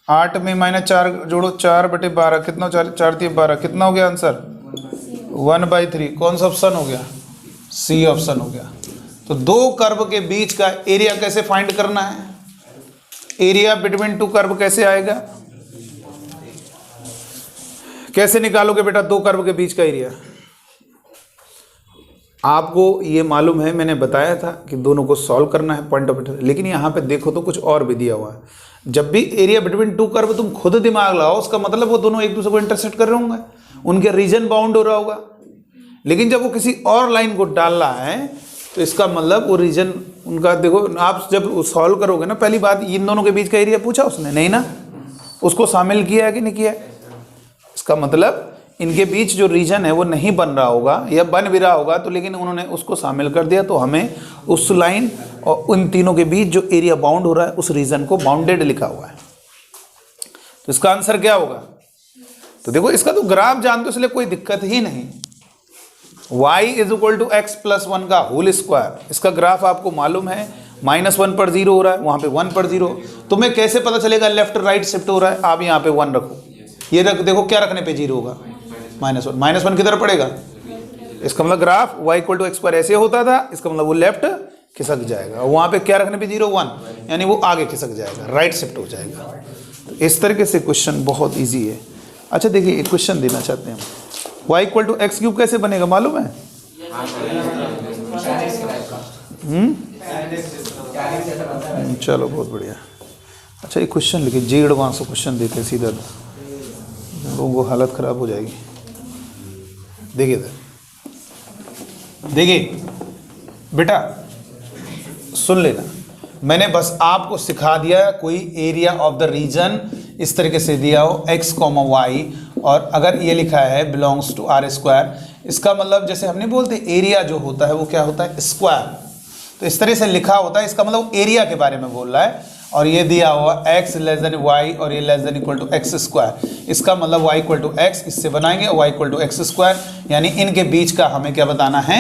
8 में -4 जोड़ो 4/12 कितना, 4 3 12 कितना हो गया आंसर 1/3। कौन सा ऑप्शन हो गया, सी ऑप्शन हो गया। तो दो कर्व के बीच का एरिया कैसे फाइंड करना है, एरिया बिटवीन टू कर्व कैसे आएगा, कैसे निकालोगे बेटा दो कर्व के बीच का एरिया। आपको ये मालूम है, मैंने बताया था कि दोनों को सॉल्व करना है पॉइंट ऑफ इंटरेस्ट, लेकिन यहाँ पे देखो तो कुछ और भी दिया हुआ है। जब भी एरिया बिटवीन टू कर्व तुम खुद दिमाग लगाओ, उसका मतलब वो दोनों एक दूसरे को इंटरसेक्ट कर रहे होंगे, उनके रीजन बाउंड हो रहा होगा। लेकिन जब वो किसी और लाइन को डाल रहा है तो इसका मतलब वो रीजन उनका, देखो आप जब सॉल्व करोगे ना, पहली बात इन दोनों के बीच का एरिया पूछा उसने, नहीं ना, उसको शामिल किया है कि नहीं किया है। इसका मतलब इनके बीच जो रीजन है वो नहीं बन रहा होगा या बन भी रहा होगा, तो लेकिन उन्होंने उसको शामिल कर दिया, तो हमें उस लाइन और उन तीनों के बीच जो एरिया बाउंड हो रहा है उस रीजन को बाउंडेड लिखा हुआ है। तो इसका आंसर क्या होगा, तो देखो इसका तो ग्राफ जानते हो इसलिए कोई दिक्कत ही नहीं। y = x + 1 का होल स्क्वायर, इसका ग्राफ आपको मालूम है, -1 पर 0 हो रहा है, वहां पे 1 पर 0। तुम्हें कैसे पता चलेगा लेफ्ट राइट शिफ्ट हो रहा है, आप यहाँ पे 1 रखो, ये रख, देखो क्या रखने पे 0 होगा, -1, -1 किधर पड़ेगा, इसका मतलब ग्राफ y = x² ऐसे होता था, इसका मतलब वो लेफ्ट खिसक जाएगा, वहां पे क्या रखने पे 0 1, यानी वो आगे खिसक जाएगा, राइट शिफ्ट हो जाएगा। तो इस तरीके से क्वेश्चन बहुत ईजी है। अच्छा देखिए एक क्वेश्चन देना चाहते हैं हम, y = x³ कैसे बनेगा मालूम है, चलो बहुत बढ़िया। अच्छा एक क्वेश्चन लिखिए, जी एडवांस क्वेश्चन देते हैं सीधा, लोगों को हालत खराब हो जाएगी। देखिए देखिए बेटा सुन लेना, मैंने बस आपको सिखा दिया कोई एरिया ऑफ द रीजन इस तरीके से दिया हो x, y, और अगर ये लिखा है बिलोंग्स टू r², इसका मतलब जैसे हमने बोलते एरिया जो होता है वो क्या होता है स्क्वायर, तो इस तरह से लिखा होता है, इसका मतलब एरिया के बारे में बोल रहा है। और ये दिया हुआ x < y और ये <= x², इसका मतलब y = x, इससे बनाएंगे y = x², यानी इनके बीच का हमें क्या बताना है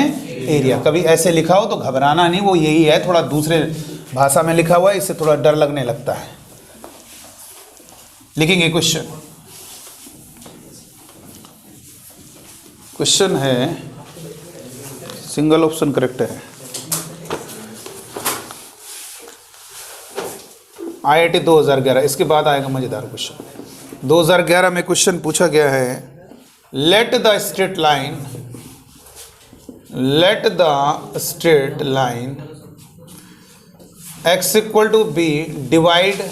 एरिया। कभी ऐसे लिखा हो तो घबराना नहीं, वो यही है, थोड़ा दूसरे भाषा में लिखा हुआ है, इससे थोड़ा डर लगने लगता है। लिखेंगे क्वेश्चन, क्वेश्चन है सिंगल ऑप्शन करेक्ट है, IIT 2011, इसके बाद आएगा मजेदार क्वेश्चन। 2011 में क्वेश्चन पूछा गया है, late the straight line x = b divide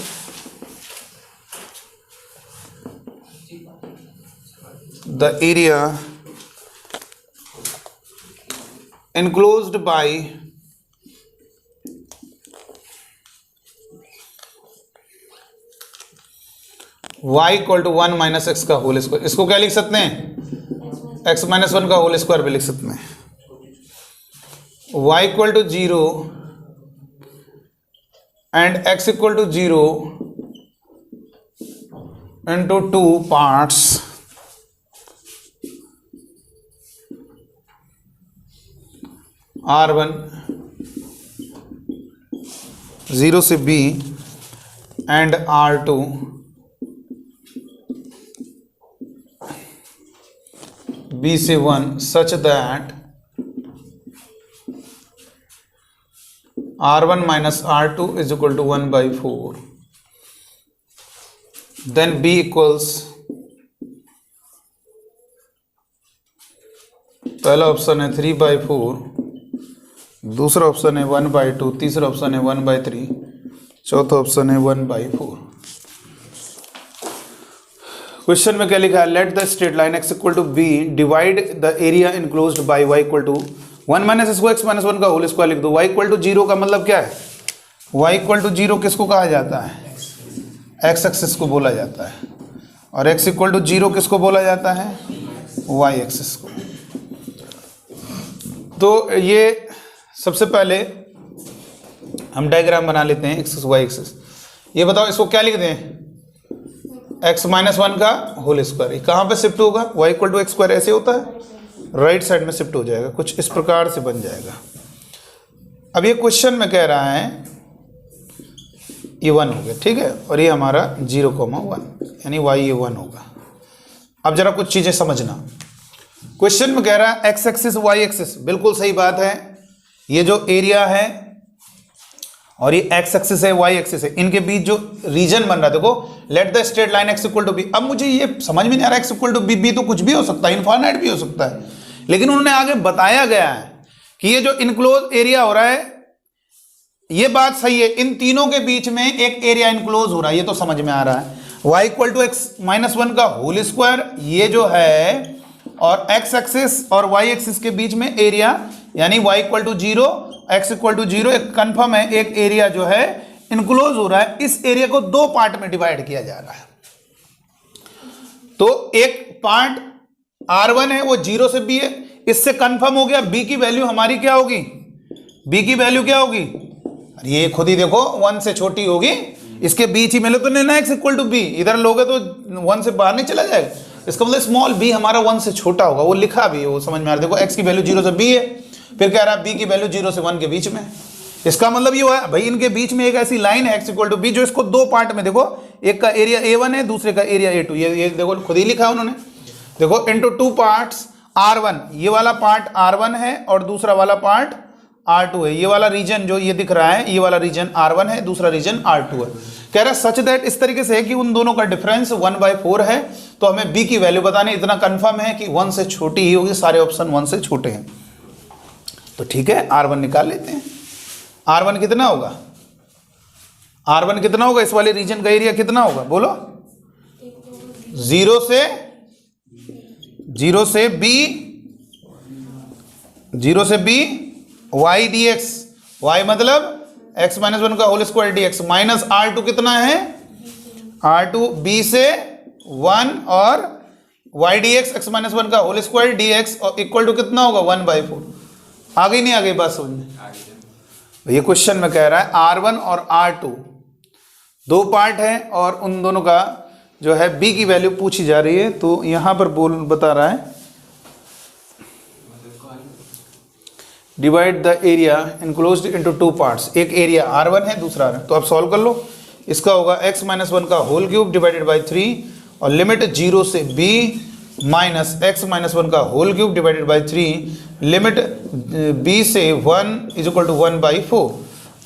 the area enclosed by y = 1 - x का होल स्क्वायर। इसको क्या लिख सकते हैं, x - 1 का होल स्क्वायर भी लिख सकते हैं। y = 0 and x = 0 into 2 parts r1 0 से b and r2 b से 1 such that r1 minus r2 is equal to 1/4, then b equals, पहला ऑप्शन है 3/4, दूसरा ऑप्शन है 1/2, तीसरा ऑप्शन है 1/3, चौथा ऑप्शन है 1/4। क्वेश्चन में क्या लिखा है, late the straight line x = b divide the area enclosed bye y = 1 minus इसको x माइनस 1 का होल स्क्वायर लिख दो। y इक्वल टू 0 का मतलब क्या है? y इक्वल टू 0 किसको कहा जाता है? x एक्सिस को बोला जाता है। और x इक्वल टू 0 किसको बोला जाता है? y एक्सिस को। तो ये सबसे पहले हम डायग्राम बना लेते हैं एक्सिस वाई एक्सिस। ये बताओ इसको क्या लिख दें? x माइनस 1 का होल स्क्वायर। कहाँ पे शिफ्ट होगा? y equal to x square ऐसे होता है, राइट साइड में शिफ्ट हो जाएगा, कुछ इस प्रकार से बन जाएगा। अब ये क्वेश्चन में कह रहा है ये 1 हो गया, ठीक है, और ये हमारा 0,1 यानी y ये 1 होगा। अब जरा कुछ चीज़ें समझना। क्वेश्चन में कह रहा है एक्स एक्सिस वाई एक्सिस, बिल्कुल सही बात है। ये जो एरिया है और ये एक्स एक्सिस है वाई एक्सिस है, इनके बीच जो रीजन बन रहा है, देखो let the straight line x equal to b. अब मुझे ये समझ में नहीं आ रहा x equal to b, b तो कुछ भी हो सकता है, इनफाइनाइट भी हो सकता है, लेकिन उन्होंने आगे बताया गया है कि ये जो इनक्लोज एरिया हो रहा है, ये बात सही है, इन तीनों के बीच में एक एरिया इनक्लोज हो रहा है, ये तो समझ में आ रहा है। y equal to x minus 1 का होल स्क्वायर ये जो है, और x एक्सिस और y एक्सिस के बीच में एरिया यानी y equal to 0 x equal to 0 एक कंफर्म है, एक एरिया जो है इनक्लोज हो रहा है। इस एरिया को दो पार्ट में डिवाइड किया जा रहा है। तो एक पार्ट R1 है वो 0 से b है, इससे कंफर्म हो गया b की वैल्यू हमारी क्या होगी? b की वैल्यू क्या होगी? ये खुद ही देखो 1 से छोटी होगी, इसके बीच ही मिले तो नहीं ना x इक्वल टू बी, इधर लोगे तो 1 से बाहर नहीं चला जाएगा, इसका मतलब स्मॉल b हमारा 1 से छोटा होगा, वो लिखा भी है, वो समझ में आ रहा है। देखो x की वैल्यू 0 से b है, फिर कह रहा है b की वैल्यू 0 से 1 के बीच में। इसका मतलब ये हुआ भाई इनके बीच में एक ऐसी लाइन है x इक्वल टू b जो इसको दो पार्ट में, देखो एक का एरिया a1 है, दूसरे का एरिया a2, ये देखो खुद ही लिखा है उन्होंने, देखो इनटू टू पार्ट्स r1, ये वाला पार्ट r1 है और दूसरा वाला पार्ट R2 है। ये वाला रीजन जो ये दिख रहा है, ये वाला रीजन R1 है, दूसरा रीजन R2 है। कह रहा है सच दैट, इस तरीके से है कि उन दोनों का डिफरेंस 1/4 है, तो हमें b की वैल्यू बतानी, इतना कंफर्म है कि 1 से छोटी ही होगी, सारे ऑप्शन 1 से छोटे हैं। तो ठीक है, R1 निकाल लेते हैं। R1 कितना होगा? R1 कितना होगा? इस वाले रीजन का एरिया कितना होगा बोलो? 0 से b y dx, y मतलब x माइनस 1 का whole square dx, minus R2 कितना है? R2 b से 1 और y dx x माइनस 1 का होल स्क्वायर dx और इक्वल टू कितना होगा? 1/4। आ गई नहीं आ गई बात समझ में? ये क्वेश्चन में कह रहा है R1 और R2 दो पार्ट है और उन दोनों का जो है b की वैल्यू पूछी जा रही है। तो यहां पर बता रहा है divide the area enclosed into two parts, एक एरिया R1 है दूसरा R2। तो अब सॉल्व कर लो, इसका होगा x माइनस 1 का होल क्यूब डिवाइडेड बाई 3 और लिमिट 0 से b माइनस x माइनस 1 का होल क्यूब डिवाइडेड बाई 3 लिमिट b से 1 is equal to 1/4।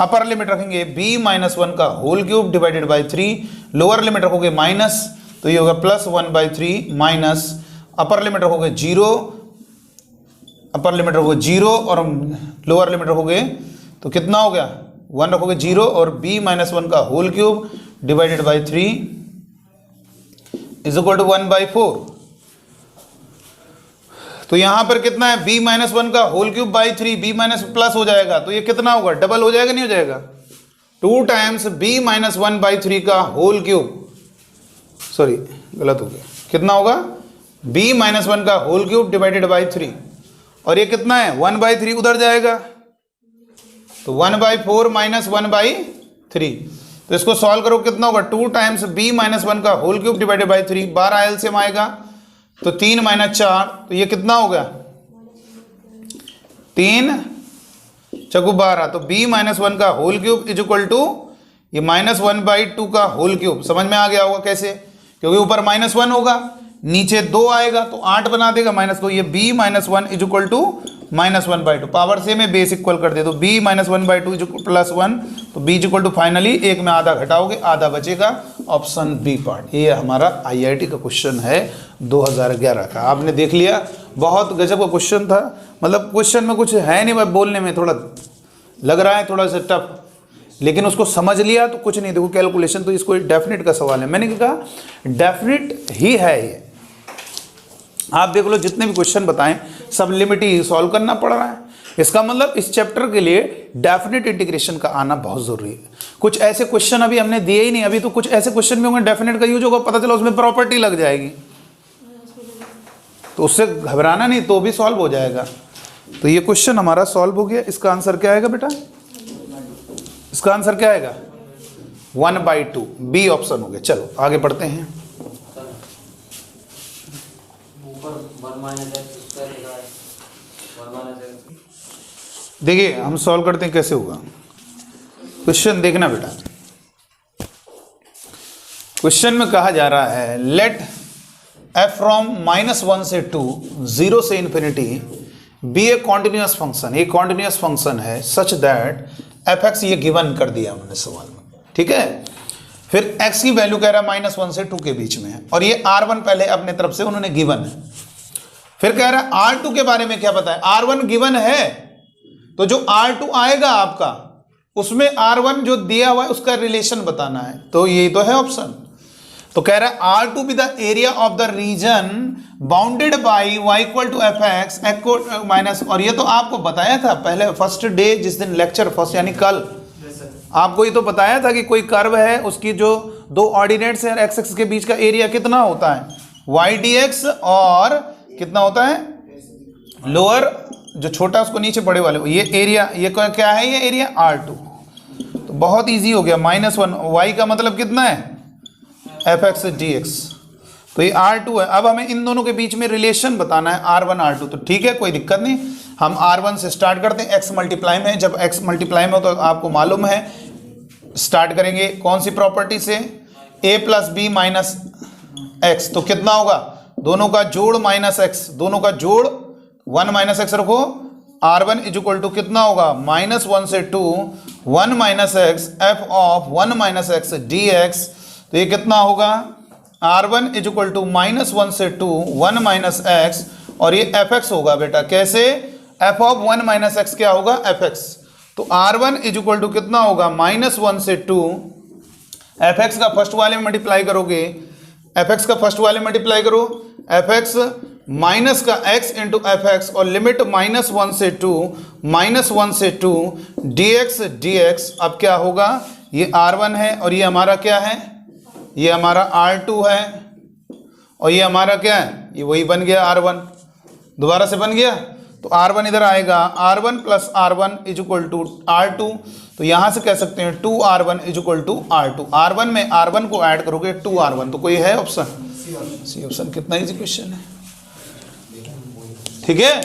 Upper limit रखेंगे b माइनस 1 का whole cube divided by 3, lower limit रखोगे माइनस, तो ये होगा प्लस 1/3 माइनस अपर लिमिट रखोगे 0, अपर लिमिट रखोगे 0 और लोअर लिमिट रखोगे तो कितना हो गया? 1 रखोगे 0 और b माइनस 1 का whole cube divided by 3 is equal to 1/4। तो यहां पर कितना है? b माइनस 1 का whole cube by 3, b minus plus हो जाएगा, तो ये कितना होगा? डबल हो जाएगा नहीं हो जाएगा? 2 टाइम्स b माइनस 1/3 का होल क्यूब, सॉरी गलत हो गया, कितना होगा? b माइनस 1 का होल क्यूब डिवाइडेड बाई 3 और ये कितना है? 1/3 उधर जाएगा, तो 1/4 माइनस 1/3। तो इसको सॉल्व करो, कितना होगा? 2 टाइम्स b माइनस 1 का whole cube divided by 3, 12 LCM आएगा तो 3 माइनस 4, तो ये कितना हो गया? 3 चौको 12, तो b माइनस 1 का whole cube is equal to ये माइनस 1/2 का होल क्यूब। समझ में आ गया होगा कैसे? क्योंकि ऊपर -1 होगा, नीचे 2 आएगा तो 8 बना देगा माइनस, तो ये b minus 1 is equal to -1/2। Power से में बेस इक्वल कर दे तो b minus 1/2 is equal plus 1, तो b is equal to finally एक में आधा घटाओगे, आधा बचेगा, ऑप्शन बी पार्ट। ये हमारा IIT का क्वेश्चन है 2011 का। आपने देख लिया, बहुत गजब का क्वेश्चन था, मतलब क्वेश्चन में कुछ है नहीं, मैं बोलने में थोड़ा लग रहा है थोड़ा सा टफ, लेकिन उसको समझ लिया तो कुछ नहीं। देखो कैलकुलेशन तो इसको डेफिनेट का सवाल है, मैंने कहा डेफिनेट ही है ये, आप देख लो जितने भी क्वेश्चन बताएं सब लिमिट ही सॉल्व करना पड़ रहा है। इसका मतलब इस चैप्टर के लिए डेफिनेट इंटीग्रेशन का आना बहुत जरूरी है। कुछ ऐसे क्वेश्चन अभी हमने दिए ही नहीं, अभी तो कुछ ऐसे क्वेश्चन भी होंगे डेफिनेट का यूज होगा, पता चला उसमें प्रॉपर्टी लग जाएगी, तो उससे घबराना नहीं, तो भी सॉल्व हो जाएगा। तो ये क्वेश्चन हमारा सॉल्व हो गया। इसका आंसर क्या आएगा बेटा? इसका आंसर क्या आएगा? 1/2, बी ऑप्शन हो गया। चलो आगे बढ़ते हैं। देखिए हम सॉल्व करते हैं कैसे होगा। क्वेश्चन देखना बेटा, क्वेश्चन में कहा जा रहा है लेट f फ्रॉम -1 से 2, 0 से infinity be a continuous function. ये कॉन्टिन्यूस फंक्शन है सच दैट fx, ये गिवन कर दिया हमने सवाल में, ठीक है। फिर x की वैल्यू कह रहा है -1 से 2 के बीच में है, और ये r1 पहले अपने तरफ से उन्होंने गिवन है। फिर कह रहा है r2 के बारे में क्या पता है, r1 गिवन है, तो जो r2 आएगा आपका उसमें r1 जो दिया हुआ है उसका रिलेशन बताना है, तो ये तो है ऑप्शन। तो कह रहा है R2 be the area of the region bounded by y equal to fx minus, और ये तो आपको बताया था पहले फर्स्ट डे, जिस दिन लेक्चर फर्स्ट यानी कल, आपको ये तो बताया था कि कोई कर्व है, उसकी जो दो ऑर्डिनेट्स है एक्स एक्स के बीच का एरिया कितना होता है y dx, और कितना होता है लोअर जो छोटा उसको नीचे बड़े वाले, ये एरिया, ये क्या है, ये एरिया R2। तो बहुत इजी हो गया, -1 y का मतलब कितना है fx dx, तो ये R2 है। अब हमें इन दोनों के बीच में रिलेशन बताना है R1 R2, तो ठीक है कोई दिक्कत नहीं, हम R1 से स्टार्ट करते हैं। x मल्टीप्लाई में, जब x मल्टीप्लाई में हो तो आपको मालूम है, स्टार्ट करेंगे कौन सी प्रॉपर्टी से, a plus b minus x, तो कितना होगा, दोनों का जोड़ माइनस एक्स, दोनों का जोड़ 1 माइनस एक्स रखो, R1 इज इक्वल टू कितना होगा -1 से 2 1 minus x f of 1 minus x dx, तो ये कितना होगा R1 इज इक्वल टू -1 से 2 1 माइनस एक्स, और ये fx होगा बेटा, कैसे, f ऑफ 1 माइनस एक्स क्या होगा fx, तो R1 इज इक्वल टू कितना होगा -1 से 2, fx का फर्स्ट वाले में मल्टीप्लाई करोगे, fx का फर्स्ट वाले में मल्टीप्लाई करो, fx माइनस का x इंटू fx, और लिमिट -1 से 2 -1 से 2 dx, अब क्या होगा, ये R1 है और ये हमारा क्या है, ये हमारा R2 है, और ये हमारा क्या है, ये वही बन गया R1, दोबारा से बन गया, तो R1 इधर आएगा, R1 plus R1 is equal to R2, तो यहाँ से कह सकते हैं 2R1 is equal to R2, R1 में R1 को ऐड करोगे 2R1, तो कोई है ऑप्शन, सी ऑप्शन। कितना इजी क्वेश्चन है, ठीक है।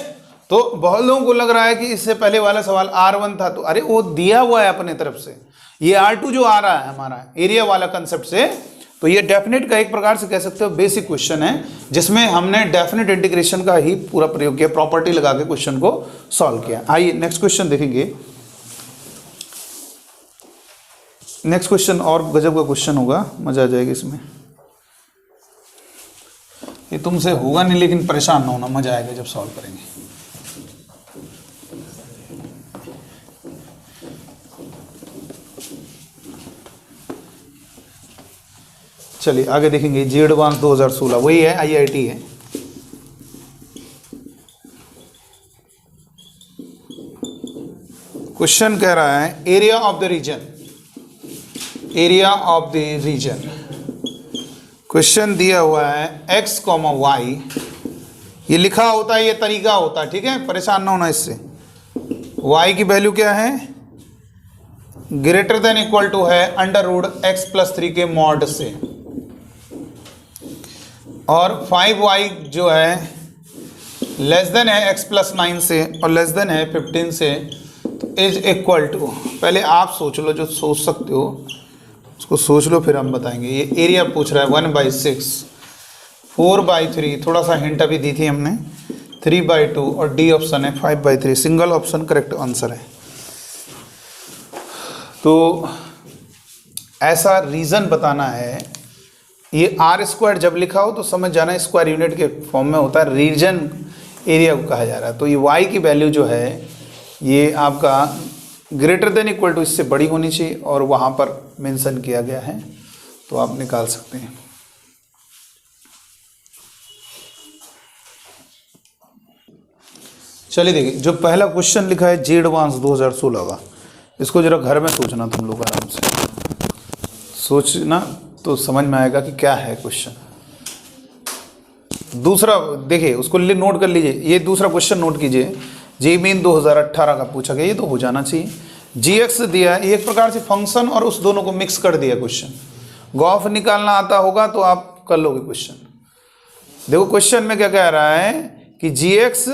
तो बहुत लोगों को लग रहा है कि इससे पहले वाला सवाल R1 था, तो अरे वो दिया हुआ है अपने तरफ से, ये R2 जो आ रहा है हमारा एरिया वाला कंसेप्ट से, तो ये डेफिनेट का एक प्रकार से कह सकते हो बेसिक क्वेश्चन है, जिसमें हमने डेफिनेट इंटीग्रेशन का ही पूरा प्रयोग किया, प्रॉपर्टी लगा के क्वेश्चन को सॉल्व किया। आइए नेक्स्ट क्वेश्चन देखेंगे। नेक्स्ट क्वेश्चन और गजब का क्वेश्चन होगा, मजा आ जाएगा इसमें, ये तुमसे होगा नहीं लेकिन परेशान ना होना, मजा आएगा जब सॉल्व करेंगे। चलिए आगे देखेंगे, जी एडवांस 2016 वही है, IIT है। क्वेश्चन कह रहा है area of the region, area of the region, question दिया हुआ है x, y, ये लिखा होता है, ये तरीका होता है, ठीक है, परेशान ना होना इससे। y की वैल्यू क्या है, ग्रेटर देन इक्वल टू है √x+3 के मॉड से, और 5y जो है लेस देन है x+9 से और लेस देन है 15 से, तो इज इक्वल टू, पहले आप सोच लो, जो सोच सकते हो उसको सोच लो, फिर हम बताएंगे। ये एरिया पूछ रहा है 1/6, 4/3, थोड़ा सा हिंट अभी दी थी हमने, 3/2, और डी ऑप्शन है 5/3, सिंगल ऑप्शन करेक्ट आंसर है। तो ऐसा रीज़न बताना है, ये R² जब लिखा हो तो समझ जाना स्क्वायर यूनिट के फॉर्म में होता है, रीजन एरिया को कहा जा रहा है। तो ये y की वैल्यू जो है ये आपका ग्रेटर देन इक्वल टू इससे बड़ी होनी चाहिए, और वहाँ पर मेंशन किया गया है, तो आप निकाल सकते हैं। चलिए देखिए, जो पहला क्वेश्चन लिखा है जी एडवांस 2016 का, इसको जरा घर में सोचना तुम लोग, आराम से सोचना तो समझ में आएगा कि क्या है क्वेश्चन। दूसरा देखिए, उसको नोट कर लीजिए, ये दूसरा क्वेश्चन नोट कीजिए, जी मीन 2018 का पूछा गया, ये तो हो जाना चाहिए। जी एक्स दिया, एक प्रकार से फंक्शन और उस दोनों को मिक्स कर दिया क्वेश्चन। गॉफ निकालना आता होगा तो आप कर लोगे क्वेश्चन। देखो क्वेश्चन में क्या कह रहा है कि जी एक्स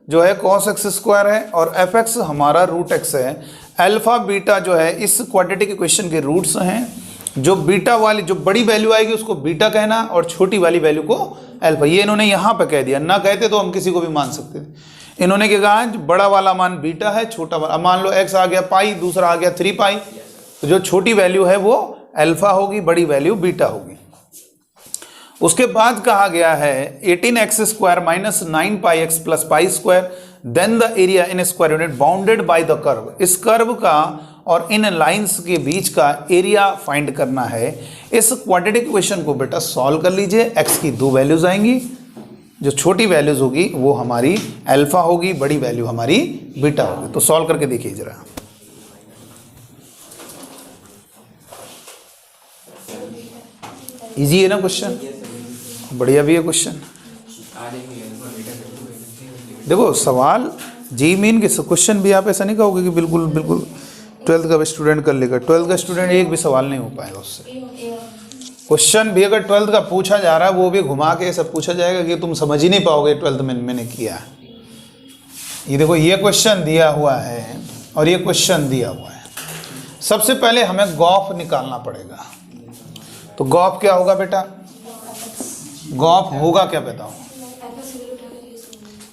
जो है कॉस एक्स स्क्वायर है और एफ एक्स हमारा रूट एक्स है। अल्फा बीटा जो है इस क्वाड्रेटिक इक्वेशन के रूट्स हैं। जो बीटा वाली जो बड़ी वैल्यू आएगी उसको बीटा कहना और छोटी वाली वैल्यू को अल्फा। ये इन्होंने यहाँ पे कह दिया, ना कहते तो हम किसी को भी मान सकते थे। इन्होंने क्या कहा, बड़ा वाला मान बीटा है, छोटा वाला मान लो एक्स आ गया पाई, दूसरा आ गया 3 पाई, तो जो छोटी वैल्यू है वो अल्फा होगी, बड़ी वैल्यू बीटा होगी। उसके बाद कहा गया है 18x square minus 9 pi x plus pi square, then the area in square unit bounded by the curve. इस कर्व का और इन लाइंस के बीच का एरिया फाइंड करना है। इस क्वाड्रेटिक इक्वेशन को बेटा सॉल्व कर लीजिए। x की 2 वैल्यूज आएंगी, जो छोटी वैल्यूज होगी वो हमारी अल्फा होगी, बड़ी वैल्यू हमारी बीटा होगी। तो सॉल्व करके देखिए जरा। इजी है ना क्वेश्चन, बढ़िया भी है क्वेश्चन। देखो सवाल जी मीन के क्वेश्चन भी आप ऐसा नहीं कहोगे कि बिल्कुल बिल्कुल 12th का स्टूडेंट कर लेगा। 12th का स्टूडेंट एक भी सवाल नहीं हो पाएगा उससे। क्वेश्चन भी अगर 12th का पूछा जा रहा है वो भी घुमा के ऐसा पूछा जाएगा कि तुम समझ ही नहीं पाओगे 12th में मैंने किया। ये देखो, ये क्वेश्चन दिया हुआ है और ये क्वेश्चन दिया हुआ है। सबसे पहले हमें गॉफ निकालना पड़ेगा। तो गॉफ क्या होगा बेटा, गॉफ होगा क्या बताओ।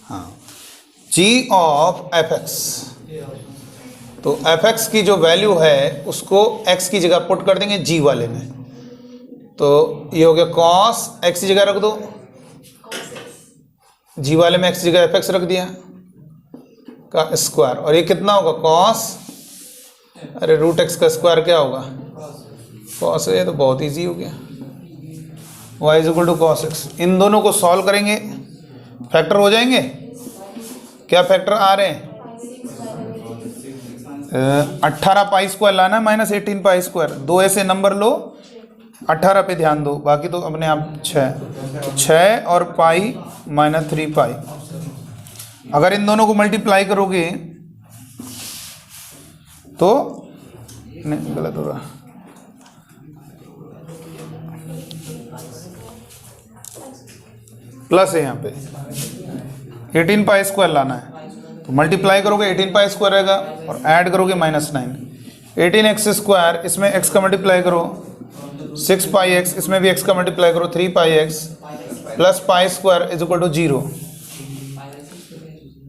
हाँ, जी ऑफ एफ एक्स। तो एफ एक्स की जो वैल्यू है उसको एक्स की जगह पुट कर देंगे जी वाले में। तो ये हो गया कॉस एक्स की जगह रख दो, जी वाले में एक्स की जगह एफ एक्स रख दिया का स्क्वायर, और ये कितना होगा कॉस, अरे रूट एक्स का स्क्वायर क्या होगा कॉस। ये तो बहुत इजी हो गया, y is equal to cos x. इन दोनों को सॉल्व करेंगे, फैक्टर हो जाएंगे। क्या फैक्टर आ रहे हैं, 18 पाई स्क्वायर लाना है माइनस 18 पाई स्क्वायर। दो ऐसे नंबर लो, 18 पे ध्यान दो, बाकी तो अपने आप 6 और पाई माइनस 3 पाई। अगर इन दोनों को मल्टीप्लाई करोगे तो नहीं, गलत हो रहा, प्लस है यहाँ पे 18 पाई स्क्वायर लाना है। तो मल्टीप्लाई करोगे 18 पाई स्क्वायर रहेगा और ऐड करोगे -9। 18x स्क्वायर, इसमें x का मल्टीप्लाई करो 6 पाई x, इसमें भी x का मल्टीप्लाई करो 3 pi x plus pi square is equal to 0।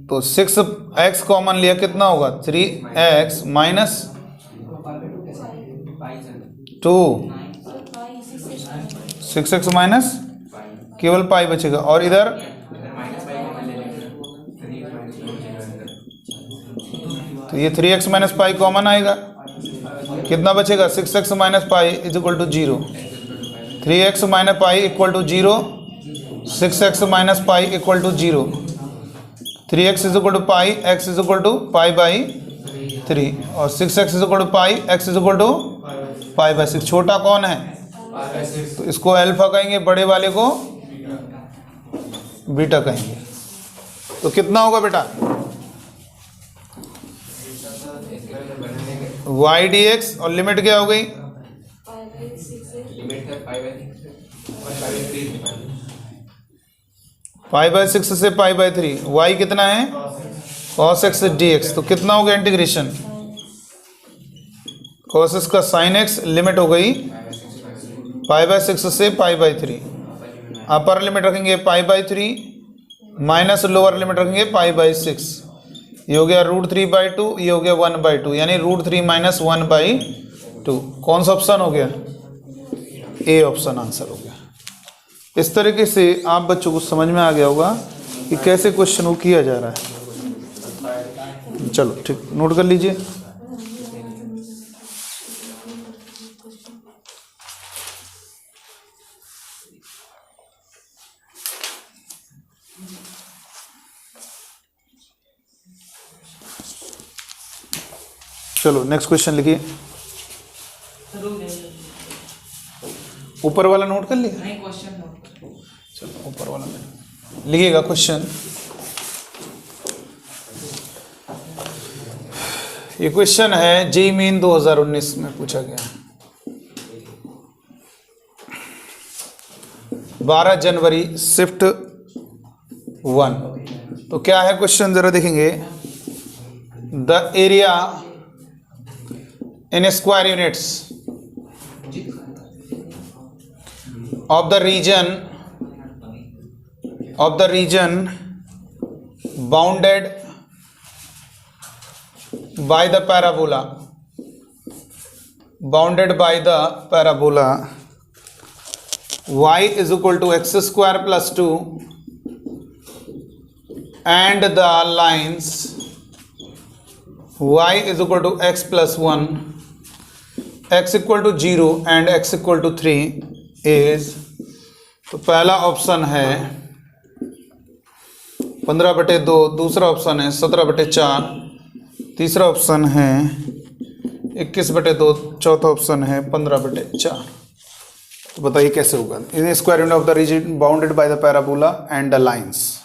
तो 6x कॉमन लिया, कितना होगा 3x माइनस 2, 6x माइनस केवल पाई बचेगा, और इधर तो ये 3x माइनस पाई कॉमन आएगा, कितना बचेगा 6x minus pi is equal to 0। 3x minus pi equal to 0, 6x minus pi equal to 0। 3x is equal to pi, x is equal to pi by 3, और 6x is equal to pi, x is equal to pi by 6। छोटा कौन है, तो इसको alpha कहेंगे, बड़े वाले को बीटा कहेंगे। तो कितना होगा बेटा y dx, और लिमिट क्या हो गई पाई बाई 6 से पाई बाई 3। y कितना है cos x dx। तो कितना हो गया इंटीग्रेशन, cos x का sin x, लिमिट हो गई पाई बाई 6 से पाई बाई 3। अपर लिमिट रखेंगे पाई बाई 3 माइनस लोअर लिमिट रखेंगे पाई बाई 6। ये हो गया √3/2, ये हो गया 1/2, यानी √3 माइनस 1/2। कौन सा ऑप्शन हो गया, ए ऑप्शन आंसर हो गया। इस तरीके से आप बच्चों को समझ में आ गया होगा कि कैसे क्वेश्चन को किया जा रहा है। चलो ठीक, नोट कर लीजिए। चलो नेक्स्ट क्वेश्चन लिखिए। ऊपर वाला नोट कर लिया? नहीं, क्वेश्चन नोट। चलो ऊपर वाला में लिखिएगा क्वेश्चन। ये क्वेश्चन है जेईई मेन 2019 में पूछा गया, 12 जनवरी शिफ्ट 1। तो क्या है क्वेश्चन जरा देखेंगे। The area in square units of the region bounded by the parabola y is equal to x square plus 2 and the lines y is equal to x plus 1, x equal to 0 and x equal to 3 is। तो पहला option है 15/2, दूसरा option है 17/4, तीसरा option है 21/2, चौथा option है 15/4। तो बताइए कैसे होगा। इन square unit of the region bounded by the parabola and the lines.